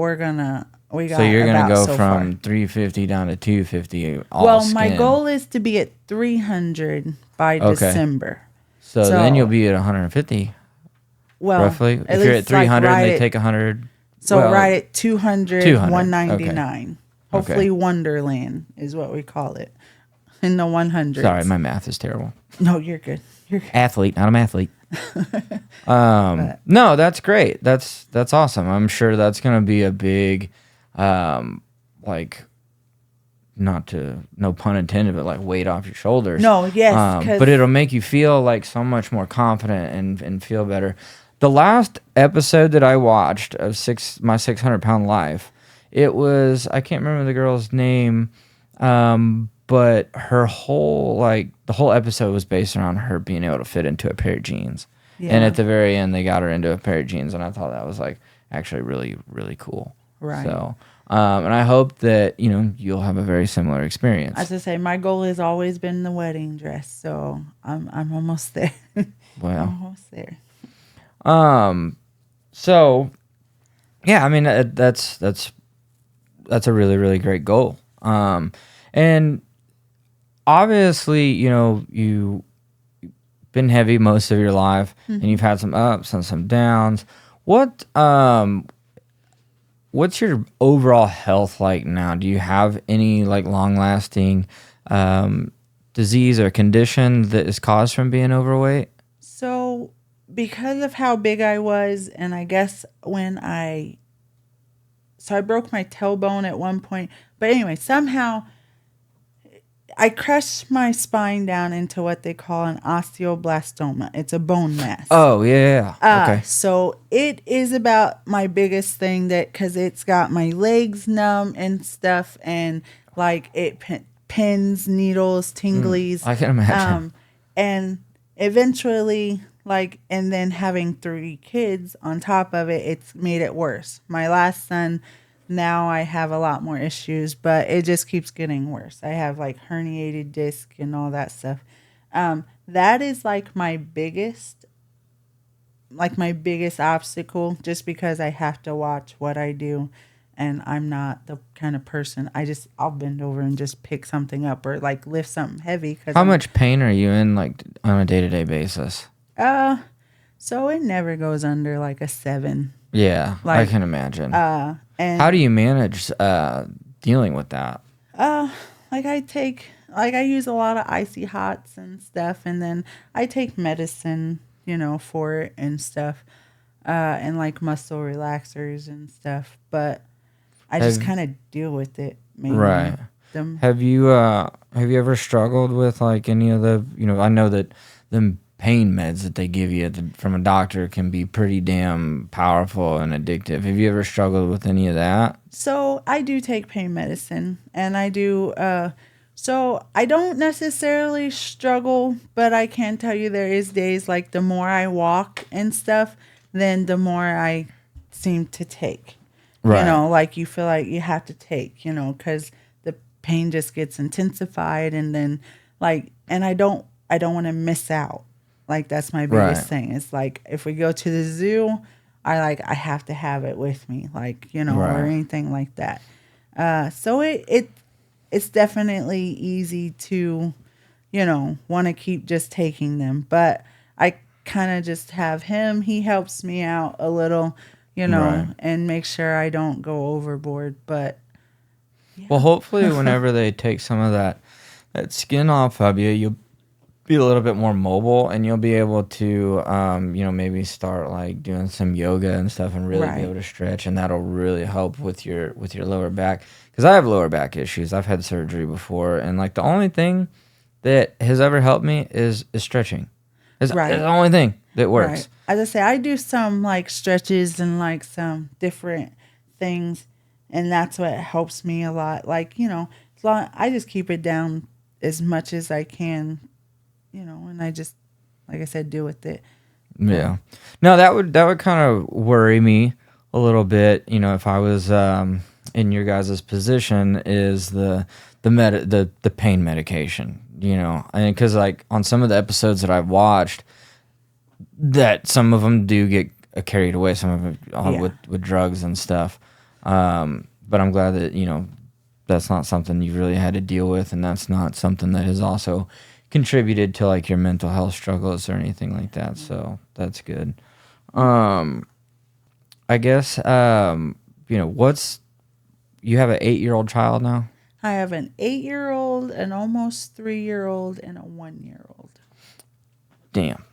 we got. So you're gonna about go so from far. 350 down to 250. All Well, skin. my goal is to be at 300 by Okay. December. So then you'll be at 150 Well, roughly. If you're at least, like, 300, right they at- take 100. So well, right at 200, 200, 199. Hopefully Wonderland is what we call it. In the 100s. Sorry, my math is terrible. No, you're good. You're good. Athlete, not an athlete. No, that's great. That's awesome. I'm sure that's gonna be a big, like, no pun intended, but like weight off your shoulders. No, yes, 'cause- but it'll make you feel like so much more confident and feel better. The last episode that I watched of my 600 pound life, It was, I can't remember the girl's name, but her whole, like, the whole episode was based around her being able to fit into a pair of jeans. And Yeah. at the very end, they got her into a pair of jeans, and I thought that was, like, actually really, really cool. Right. So, and I hope that, you know, you'll have a very similar experience. As I say, my goal has always been the wedding dress, so I'm almost there. Wow. Almost there. So, yeah, I mean, that's a really, really great goal. And obviously, you know, you've been heavy most of your life, and you've had some ups and some downs. What's your overall health like now? Do you have any, like, long-lasting disease or condition that is caused from being overweight? So, because of how big I was, and I guess I broke my tailbone at one point. But anyway, somehow I crushed my spine down into what they call an osteoblastoma. It's a bone mass. Oh, yeah. Okay. So it is about my biggest thing, that because it's got my legs numb and stuff, and like it pins, needles, tinglies. I can imagine. And eventually, like, and then having 3 kids on top of it, it's made it worse. My last son, now I have a lot more issues, but it just keeps getting worse. I have like herniated disc and all that stuff. That is like my biggest obstacle, just because I have to watch what I do, and I'm not the kind of person, I'll bend over and just pick something up or like lift something heavy. How much pain are you in, like, on a day-to-day basis? So it never goes under like a 7. Yeah, I Like, can imagine. And How do you manage dealing with that? like I use a lot of icy hots and stuff, and then I take medicine, you know, for it and stuff, and like muscle relaxers and stuff. But I just kind of deal with it. Mainly. Right. Have you ever struggled with, like, any of the, you know, I know that the pain meds that they give you from a doctor can be pretty damn powerful and addictive. Have you ever struggled with any of that? So I do take pain medicine, and I do. So I don't necessarily struggle, but I can tell you there is days, like, the more I walk and stuff, then the more I seem to take. Right. You know, like, you feel like you have to take, you know, because the pain just gets intensified, and then, like, and I don't want to miss out. Like, that's my biggest thing. It's like, if we go to the zoo, I have to have it with me, like, you know, or anything like that. So it's definitely easy to, you know, want to keep just taking them. But I kind of just have him. He helps me out a little, you know, and make sure I don't go overboard. But yeah. Well, hopefully whenever they take some of that skin off of you, you'll be a little bit more mobile, and you'll be able to, you know, maybe start, like, doing some yoga and stuff, and really be able to stretch, and that'll really help with your lower back. Because I have lower back issues. I've had surgery before, and, like, the only thing that has ever helped me is stretching. It's the only thing that works. Right. As I say, I do some, like, stretches and, like, some different things, and that's what helps me a lot. Like, you know, I just keep it down as much as I can, you know, and I just, like I said, deal with it. Yeah. No, that would kind of worry me a little bit, you know, if I was in your guys' position, is the pain medication, you know. And because, like, on some of the episodes that I've watched, that some of them do get carried away, some of it with drugs and stuff. But I'm glad that, you know, that's not something you really had to deal with, and that's not something that has also contributed to, like, your mental health struggles or anything like that. So that's good. I guess, you know, you have an 8-year-old child now? I have an 8-year-old, an almost 3-year-old, and a 1-year-old. Damn.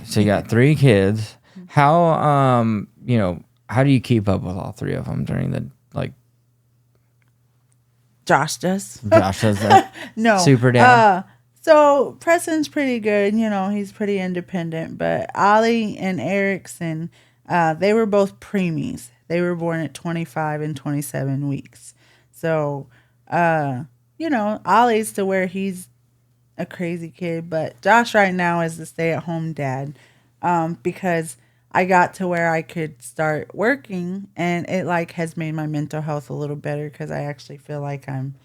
So you got 3 kids. How, you know, how do you keep up with all 3 of them during the, like... Josh does. Josh does that? No. Super dad? So Preston's pretty good. You know, he's pretty independent. But Ollie and Erickson, they were both preemies. They were born at 25 and 27 weeks. So, Ollie's to where he's a crazy kid, but Josh right now is the stay-at-home dad, because I got to where I could start working, and it like has made my mental health a little better because I actually feel like I'm,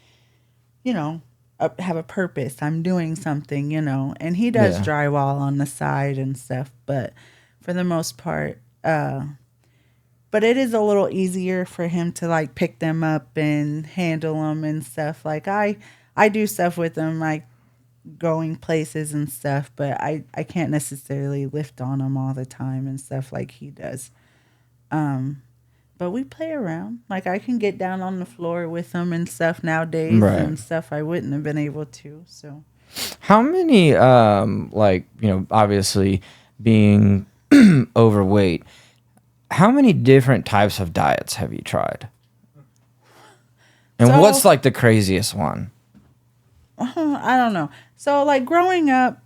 have a purpose. I'm doing something, and he does Yeah. drywall on the side and stuff, but for the most part, but it is a little easier for him to like pick them up and handle them and stuff. Like I do stuff with them, like going places and stuff, but I can't necessarily lift on them all the time and stuff like he does. But we play around. Like I can get down on the floor with them and stuff nowadays Right. and stuff I wouldn't have been able to. So How many, obviously being overweight, how many different types of diets have you tried? And So- what's like the craziest one? I don't know. So like growing up,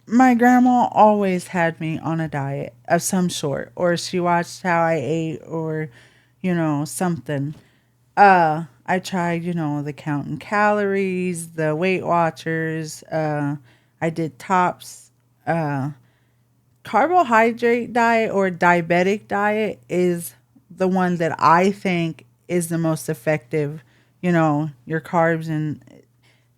my grandma always had me on a diet of some sort, or she watched how I ate, or something. I tried, the counting calories, the Weight Watchers. I did Tops. Carbohydrate diet or diabetic diet is the one that I think is the most effective. Your carbs, and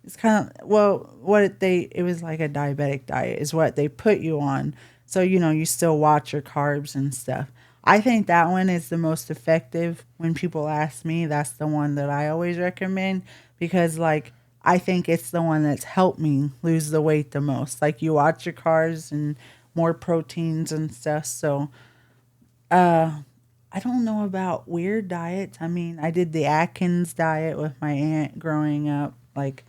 it's kind of it was like a diabetic diet is what they put you on. So you still watch your carbs and stuff. I think that one is the most effective. When people ask me, that's the one that I always recommend, because like I think it's the one that's helped me lose the weight the most. Like you watch your carbs and more proteins and stuff. So I don't know about weird diets. I mean, I did the Atkins diet with my aunt growing up. Like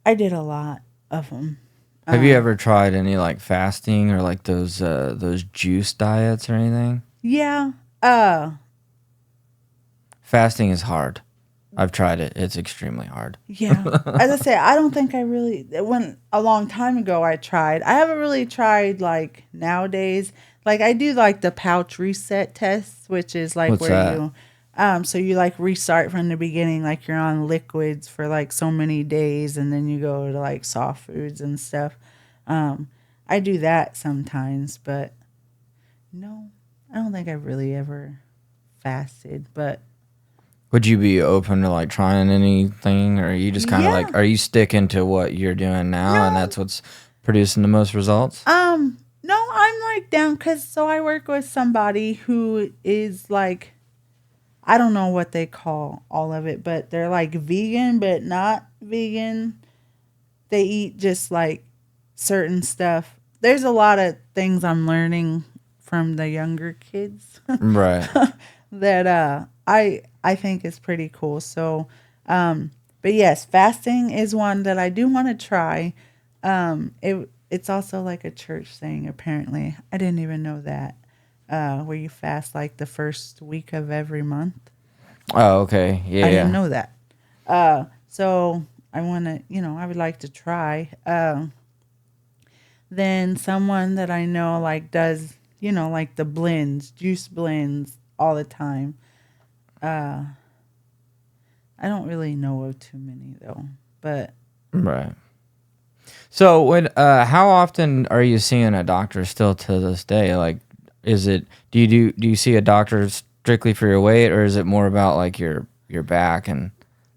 I did a lot of them. Have you ever tried any like fasting or like those juice diets or anything? Yeah. Fasting is hard. I've tried it. It's extremely hard. Yeah. As I say, I don't think I really, when a long time ago I tried. I haven't really tried like nowadays. Like I do like the pouch reset test, which is like What's where that? so you like restart from the beginning, like you're on liquids for like so many days, and then you go to like soft foods and stuff. I do that sometimes, but no, I don't think I've really ever fasted, but Would you be open to like trying anything, or are you just kind of Yeah. like, are you sticking to what you're doing now and No. that's what's producing the most results? No, I'm like down because so I work with somebody who is like, I don't know what they call all of it, but they're like vegan, but not vegan. They eat just like certain stuff. There's a lot of things I'm learning from the younger kids Right. that I think is pretty cool. So, but yes, fasting is one that I do want to try. It's also like a church thing, apparently. I didn't even know that. Where you fast like the first week of every month. Oh, okay. Yeah. I didn't know that. So I want to, I would like to try. Then someone that I know like does, like the blends, juice blends all the time. I don't really know of too many though, but Right. So how often are you seeing a doctor still to this day? Like, do you see a doctor strictly for your weight, or is it more about like your back and?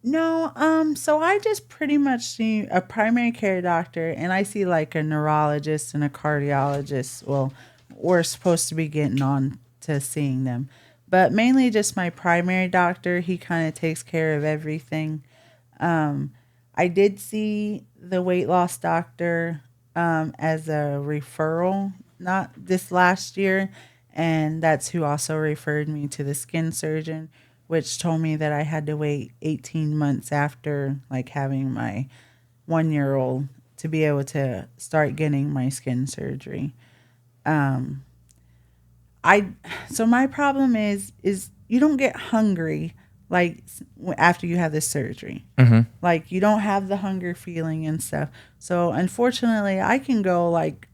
no, so I just pretty much see a primary care doctor, and I see like a neurologist and a cardiologist. Well, we're supposed to be getting on to seeing them, but mainly just my primary doctor. He kind of takes care of everything. I did see the weight loss doctor as a referral, not this last year, and that's who also referred me to the skin surgeon, which told me that I had to wait 18 months after like having my 1-year-old to be able to start getting my skin surgery. So my problem is you don't get hungry like after you have this surgery. Mm-hmm. Like you don't have the hunger feeling and stuff. So unfortunately, I can go like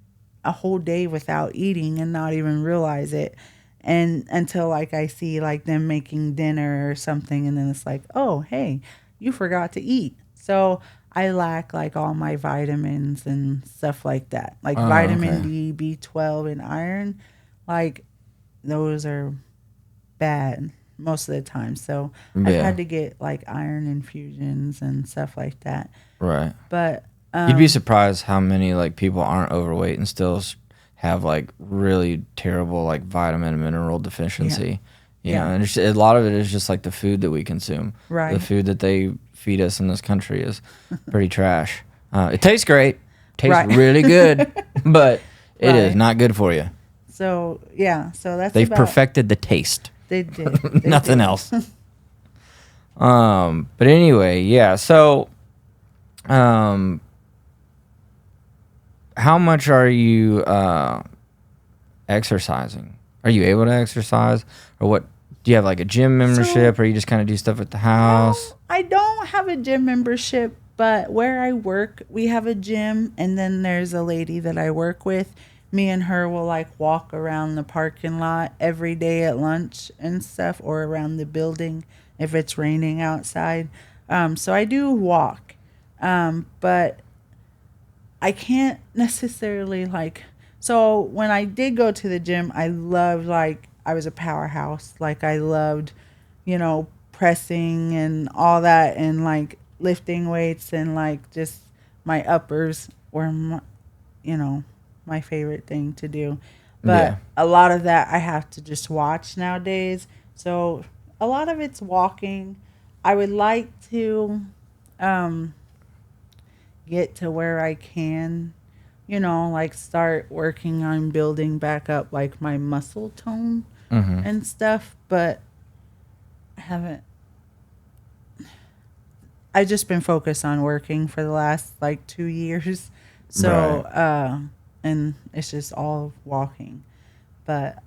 a whole day without eating and not even realize it. and until like I see like them making dinner or something, and then it's like, oh hey, you forgot to eat. So I lack like all my vitamins and stuff like that, like Oh, vitamin okay. D, B12, and iron. Like those are bad most of the time. So I've Yeah. had to get like iron infusions and stuff like that. Right. But You'd be surprised how many like people aren't overweight and still have like really terrible like vitamin and mineral deficiency. You know, Yeah. and a lot of it is just like the food that we consume. Right. The food that they feed us in this country is pretty trash. It tastes great, tastes Right. really good, but it is Right. not good for you. so yeah, so that's They've about perfected the taste. they did. They Nothing did. else. But anyway, yeah. So, how much are you exercising? Are you able to exercise, or what? Do you have like a gym membership, or you just kind of do stuff at the house? No, I don't have a gym membership, but where I work, we have a gym, and then there's a lady that I work with. Me and her will like walk around the parking lot every day at lunch and stuff, or around the building if it's raining outside. So I do walk, but I can't necessarily like. So when I did go to the gym, I loved like I was a powerhouse. Like I loved, pressing and all that, and like lifting weights, and like just my uppers were you know, my favorite thing to do. But Yeah. a lot of that I have to just watch nowadays. So a lot of it's walking. I would like to get to where I can, like start working on building back up like my muscle tone Mm-hmm. and stuff, but I haven't. I just been focused on working for the last like 2 years. So, and it's just all walking. But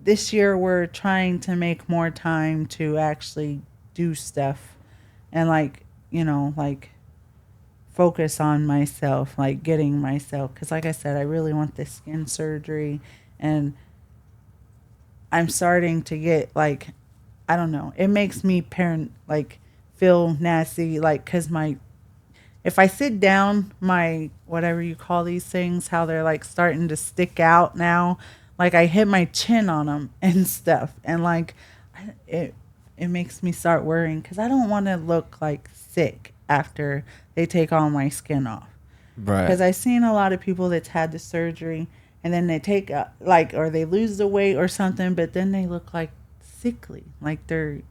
this year we're trying to make more time to actually do stuff and like focus on myself, like getting myself. Because like I said, I really want this skin surgery, and I'm starting to get like, I don't know. It makes me like feel nasty, like because if I sit down, my whatever you call these things, how they're like starting to stick out now, like I hit my chin on them and stuff, and like it makes me start worrying because I don't want to look like sick after they take all my skin off. Right. Because I've seen a lot of people that's had the surgery and then they take or they lose the weight or something, but then they look like sickly, like they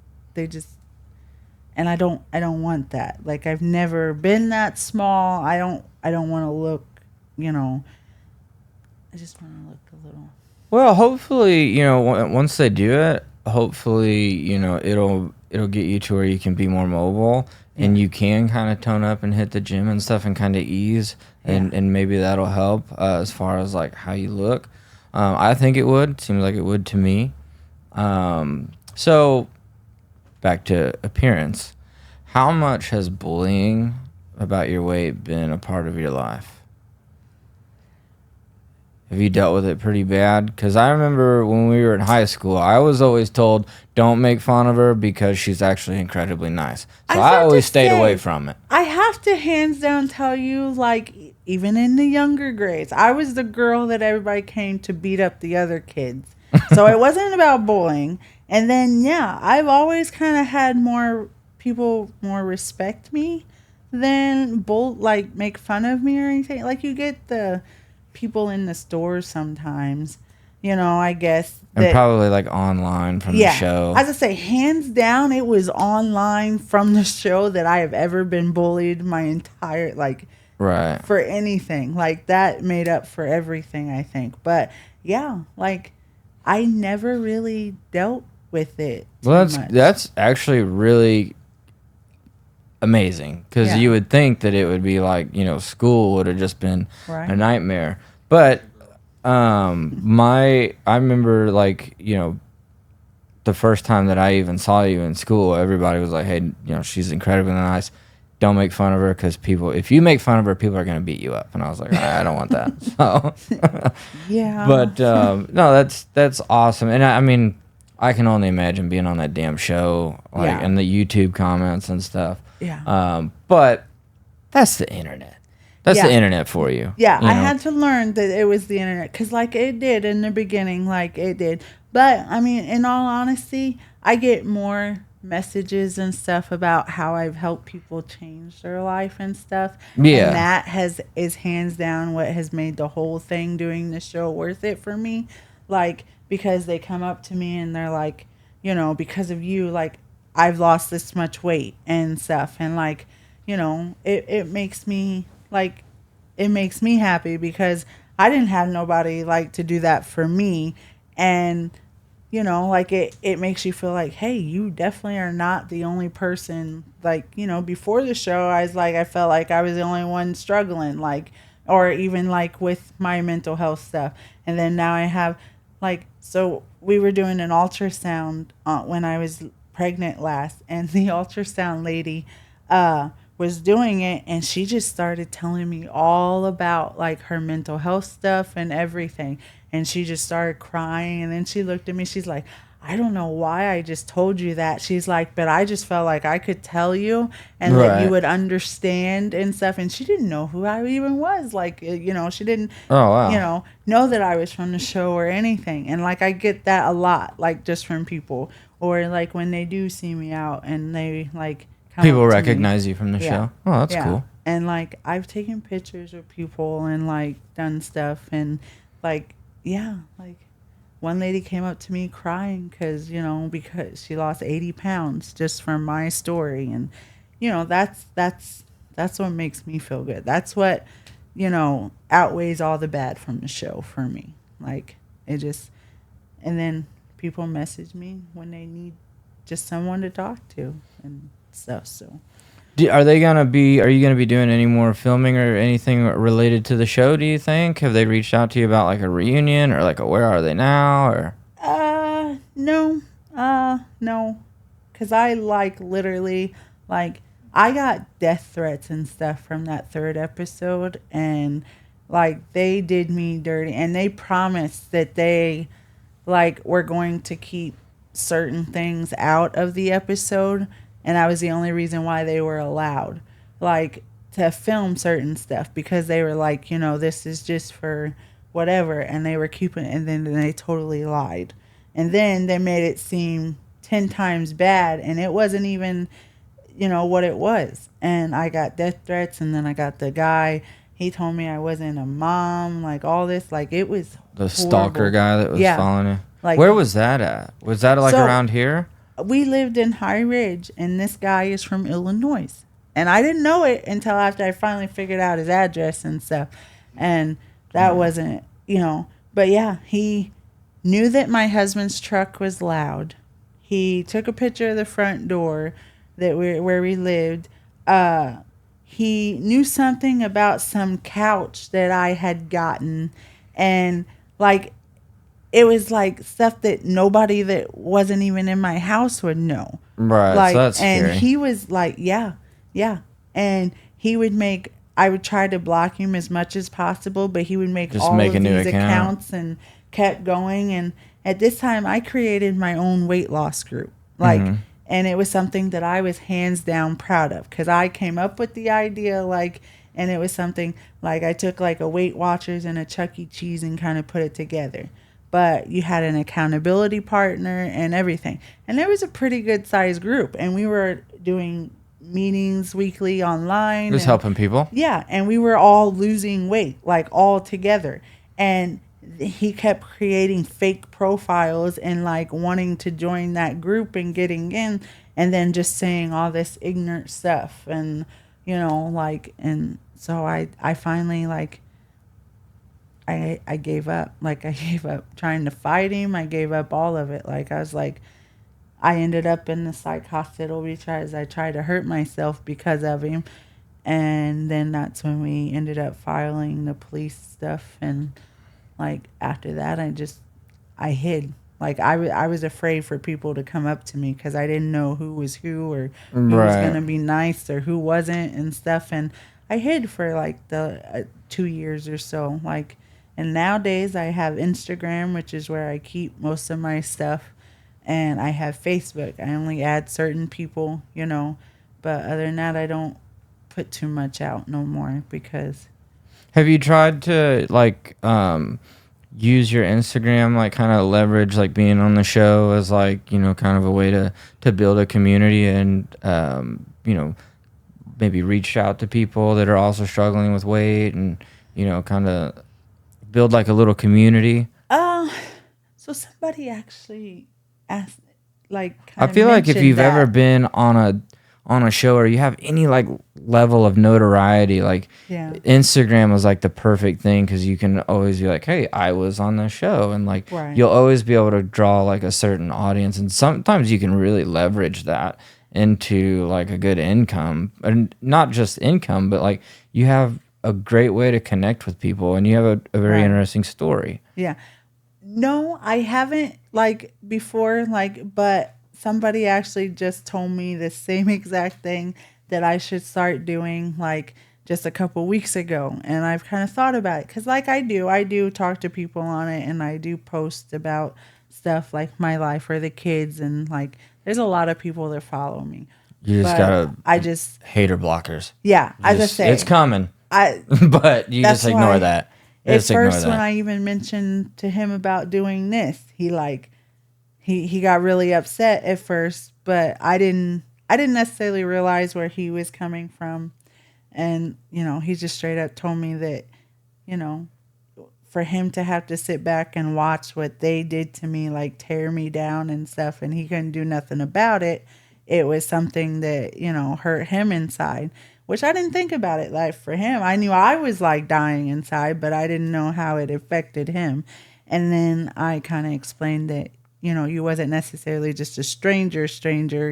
just. And I don't want that. Like I've never been that small. I don't want to look, I just want to look a little. Well, hopefully, once they do it, hopefully, it'll get you to where you can be more mobile and you can kind of tone up and hit the gym and stuff and kind of ease, and maybe that'll help as far as like how you look. I think it would. Seems like it would to me. So back to appearance. How much has bullying about your weight been a part of your life? Have you dealt with it pretty bad? Because I remember when we were in high school, I was always told, don't make fun of her because she's actually incredibly nice. So I always stayed away from it. I have to hands down tell you, like, even in the younger grades, I was the girl that everybody came to beat up the other kids. So it wasn't about bullying. And then, yeah, I've always kind of had more people more respect me than like make fun of me or anything. Like you get the people in the stores sometimes, I guess. And probably like online from the show. As I say, hands down, it was online from the show that I have ever been bullied my entire, like, right. for anything. Like, that made up for everything, I think. But, yeah, like, I never really dealt with it too much. That's actually really amazing, because you would think that it would be like, school would have just been a nightmare. But I remember, like, the first time that I even saw you in school, everybody was like, hey, she's incredibly nice. don't make fun of her because if you make fun of her, people are gonna beat you up. And I was like, I don't want that. So, Yeah. but no, that's awesome. And I mean, I can only imagine being on that damn show, like, Yeah. and the YouTube comments and stuff. Yeah. But that's the internet. That's Yeah. the internet for you. Yeah, you I know? had to learn that it was the internet because, like, it did in the beginning, like, it did. But, I mean, in all honesty, I get more messages and stuff about how I've helped people change their life and stuff. Yeah. And that is hands down what has made the whole thing doing the show worth it for me. Like, because they come up to me and they're like, you know, because of you, like, I've lost this much weight and stuff. And, like, you know, it makes me, like, it makes me happy because I didn't have nobody, like, to do that for me. And, you know, like, it makes you feel like, hey, you definitely are not the only person. Like, you know, before the show, I felt like I was the only one struggling, like, or even, like, with my mental health stuff. And then now I have, like, so we were doing an ultrasound when I was pregnant last, and the ultrasound lady was doing it, and she just started telling me all about, like, her mental health stuff and everything. And she just started crying, and then she looked at me, she's like, I don't know why I just told you that. She's like, but I just felt like I could tell you and that Right. you would understand and stuff. And she didn't know who I even was. Like, you know, she didn't, Oh, wow. you know that I was from the show or anything. And, like, I get that a lot, like, just from people. Or, like, when they do see me out and they, like, come People up to me. recognize you from the Yeah. show. Oh, that's Yeah. cool. And, like, I've taken pictures of people and, like, done stuff. And, like, yeah, like, one lady came up to me crying because she lost 80 pounds just from my story. And, you know, that's what makes me feel good. That's what, you know, outweighs all the bad from the show for me. Like, it just, and then people message me when they need just someone to talk to and stuff. So, Are you gonna be doing any more filming or anything related to the show? Do you think? Have they reached out to you about, like, a reunion or, like, a where are they now? Or no, because I, like, literally, like, I got death threats and stuff from that third episode, and, like, they did me dirty, and they promised that they, like, were going to keep certain things out of the episode, and I was the only reason why they were allowed, like, to film certain stuff, because they were like, you know, this is just for whatever, and they were keeping it, and then they totally lied. And then they made it seem 10 times bad, and it wasn't even, you know, what it was. And I got death threats, and then I got the guy, he told me I wasn't a mom, like, all this, like, it was the stalker horrible. guy that was Yeah. following you? Like, Where was that at? Was that, like, So- around here? we lived in High Ridge, and this guy is from Illinois. And I didn't know it until after I finally figured out his address and stuff. And that wasn't, you know, but yeah, he knew that my husband's truck was loud. He took a picture of the front door where we lived. He knew something about some couch that I had gotten, and, like, it was like stuff that nobody that wasn't even in my house would know. Right, Like, so that's and scary. he was like, yeah. And he would I would try to block him as much as possible, but he would make Just all make a of new these account. accounts and kept going. And at this time, I created my own weight loss group. Like, Mm-hmm. and it was something that I was hands down proud of, because I came up with the idea, like, and it was something like I took, like, a Weight Watchers and a Chuck E. Cheese and kind of put it together. But you had an accountability partner and everything. And there was a pretty good sized group, and we were doing meetings weekly online. Just and- helping people? Yeah, and we were all losing weight, like, all together. And he kept creating fake profiles and, like, wanting to join that group and getting in, and then just saying all this ignorant stuff. And, you know, like, and so I finally, like, I gave up. Like, I gave up trying to fight him. I gave up all of it. Like, I was like, I ended up in the psych hospital because I tried to hurt myself because of him. And then that's when we ended up filing the police stuff. And, like, after that, I hid. Like I was afraid for people to come up to me because I didn't know who was who or who was Right. gonna be nice or who wasn't and stuff. And I hid for like the 2 years or so. Like, and nowadays I have Instagram, which is where I keep most of my stuff, and I have Facebook. I only add certain people, but other than that, I don't put too much out no more because Have you tried to like use your Instagram, like kind of leverage like being on the show as like, kind of a way to build a community and maybe reach out to people that are also struggling with weight and kind of build like a little community? uh so somebody actually asked, like, I kind of feel like if mentioned you've ever that. been on a show or you have any like level of notoriety, like Yeah. Instagram is like the perfect thing because you can always be like, hey, I was on the show, and like Right. you'll always be able to draw like a certain audience, and sometimes you can really leverage that into like a good income, and not just income, but like you have a great way to connect with people and you have a very Right. interesting story. Yeah. No, I haven't like before, like, but somebody actually just told me the same exact thing that I should start doing like just a couple weeks ago. And I've kind of thought about it because, like, I do talk to people on it and I do post about stuff like my life or the kids. And like, there's a lot of people that follow me. You just But gotta I just, hater blockers. yeah, as I say, It's coming, I, but you that's just ignore why that. at Just ignore first when that. I even mentioned to him about doing this, he got really upset at first, but I didn't necessarily realize where he was coming from. And, he just straight up told me that, you know, for him to have to sit back and watch what they did to me, like tear me down and stuff, and he couldn't do nothing about it, it was something that, hurt him inside, which I didn't think about it. Like, for him, I knew I was like dying inside, but I didn't know how it affected him. And then I kind of explained that, you wasn't necessarily just a stranger,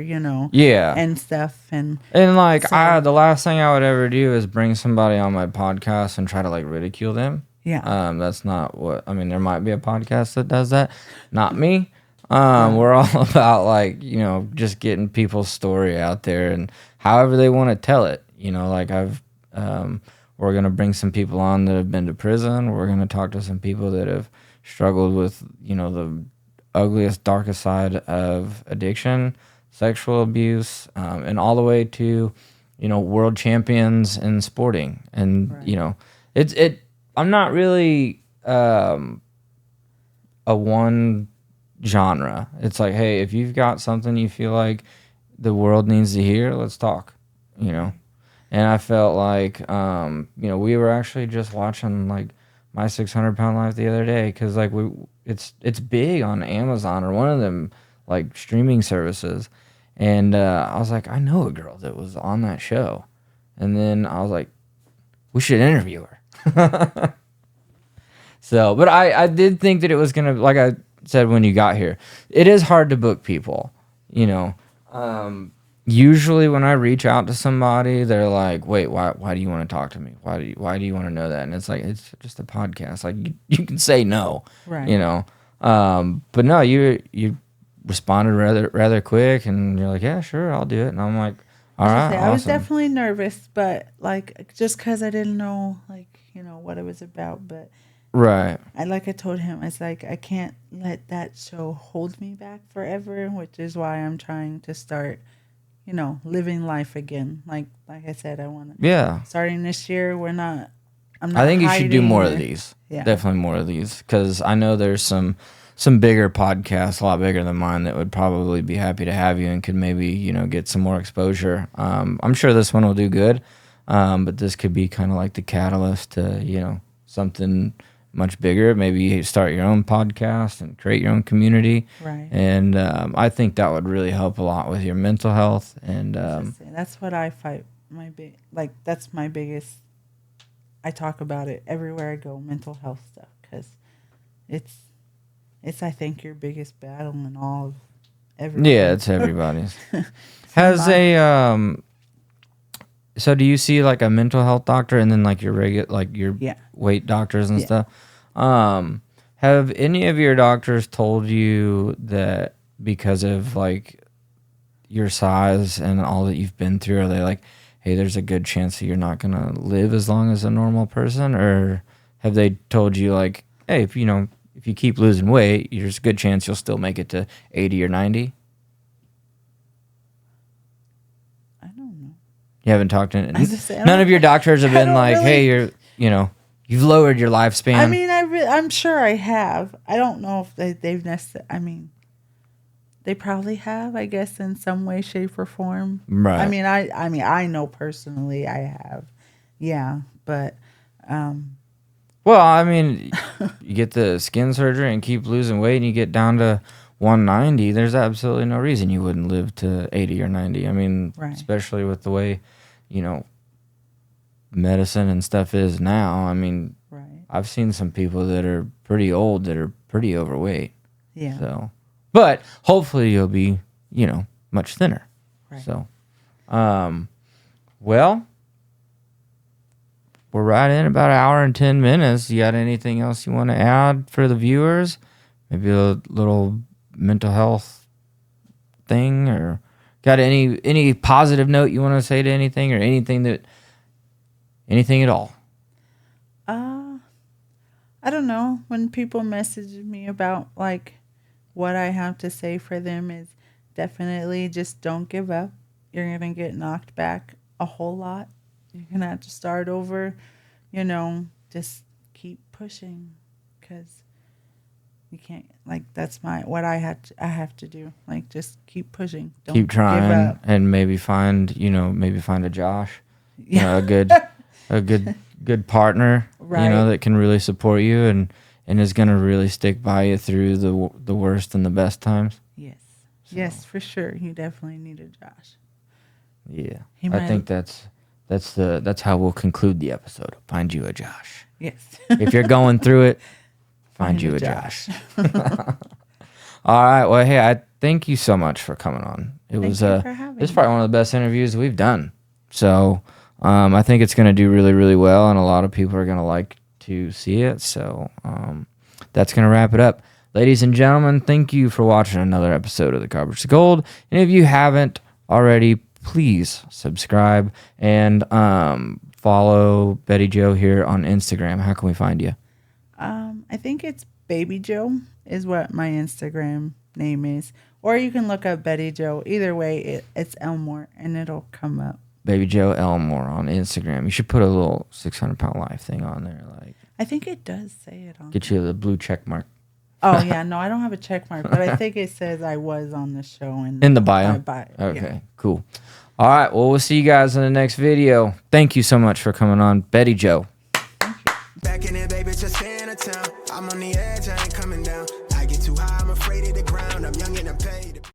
Yeah. and stuff. And And like so, the last thing I would ever do is bring somebody on my podcast and try to like ridicule them. yeah, That's not what I mean. There might be a podcast that does that, not me. right, We're all about like just getting people's story out there and however they want to tell it. Like we're gonna bring some people on that have been to prison. We're gonna talk to some people that have struggled with the ugliest, darkest side of addiction, sexual abuse, and all the way to, world champions in sporting. And, right, I'm not really a one genre. It's like, hey, if you've got something you feel like the world needs to hear, let's talk, you know? And I felt like, we were actually just watching like My 600-Pound Life the other day because like it's big on Amazon or one of them like streaming services, and I was like, I know a girl that was on that show, and then I was like, we should interview her. So, but I did think that it was gonna, like I said when you got here, it is hard to book people, you know. Usually when I reach out to somebody, they're like, "Wait, why do you want to talk to me? Why do you want to know that?" And it's like, it's just a podcast. Like you can say no, right. you know. But no, you responded rather quick, and you're like, "Yeah, sure, I'll do it." And I'm like, "All right, I was awesome." definitely nervous, but like just because I didn't know what it was about. But Right. I told him, I was like, I can't let that show hold me back forever, which is why I'm trying to start, living life again. Like I said, I want to. Yeah. Starting this year, I'm not. I think you should do hiding more or- of these. Yeah. Definitely more of these, because I know there's some bigger podcasts, a lot bigger than mine, that would probably be happy to have you and could maybe get some more exposure. I'm sure this one will do good, but this could be kind of like the catalyst to something much bigger. Maybe you start your own podcast and create your own community. Right. And I think that would really help a lot with your mental health. And That's what I fight. That's my biggest. I talk about it everywhere I go. Mental health stuff, because it's I think your biggest battle in all of everything. yeah, it's everybody's. So Has mine- a so do you see like a mental health doctor and then like your regular, like your Yeah. weight doctors and Yeah. stuff? Have any of your doctors told you that because of like your size and all that you've been through, are they like, hey, there's a good chance that you're not gonna live as long as a normal person? Or have they told you like, hey, if you keep losing weight, there's a good chance you'll still make it to 80 or 90? I don't know. You haven't talked to I was just saying, none of your doctors have I been don't like, really- hey, you've lowered your lifespan. I mean, I'm sure I have. I don't know if they've necessarily. I mean, they probably have. I guess in some way, shape, or form. Right. I mean, I know personally I have. Yeah, but Well, I mean, you get the skin surgery and keep losing weight and you get down to 190, there's absolutely no reason you wouldn't live to 80 or 90. I mean, Right. especially with the way, medicine and stuff is now. I mean, right. I've seen some people that are pretty old that are pretty overweight. Yeah. So, but hopefully you'll be, much thinner. Right. So, well, we're right in about an hour and 10 minutes. You got anything else you want to add for the viewers? Maybe a little mental health thing, or got any positive note you want to say to anything, or anything at all? I don't know. When people message me about like what I have to say for them is definitely just don't give up. You're going to get knocked back a whole lot. You're going to have to start over, just keep pushing, cuz you can't, like, that's what I have to do. Like, just keep pushing. Don't Keep give trying, up. and maybe find a Josh, Yeah. a good partner, Right. that can really support you and is going to really stick by you through the worst and the best times. Yes. Yes, for sure. You definitely need a Josh. Yeah. He I might- think that's how we'll conclude the episode. Find you a Josh. Yes. If you're going through it, find you a Josh. All right. Well, hey, I thank you so much for coming on. Thank you for having it's me. probably one of the best interviews we've done. So, I think it's going to do really, really well, and a lot of people are going to like to see it. So, that's going to wrap it up. Ladies and gentlemen, thank you for watching another episode of The Coverage to Gold. And if you haven't already, please subscribe and follow Betty Joe here on Instagram. How can we find you? I think it's Baby Joe is what my Instagram name is. Or you can look up Betty Joe. Either way, it's Elmore, and it'll come up. Baby Joe Elmore on Instagram. You should put a little 600-pound life thing on there. Like, I think it does say it on. get you the blue check mark. Oh, yeah. No, I don't have a check mark, but I think it says I was on the show. In the bio? my bio. Okay, Yeah. cool. All right, well, we'll see you guys in the next video. Thank you so much for coming on. Betty Joe. Back in it, baby, just stay in a town. I'm on the edge, I ain't coming down. I get too high, I'm afraid of the ground. I'm young and I'm paid.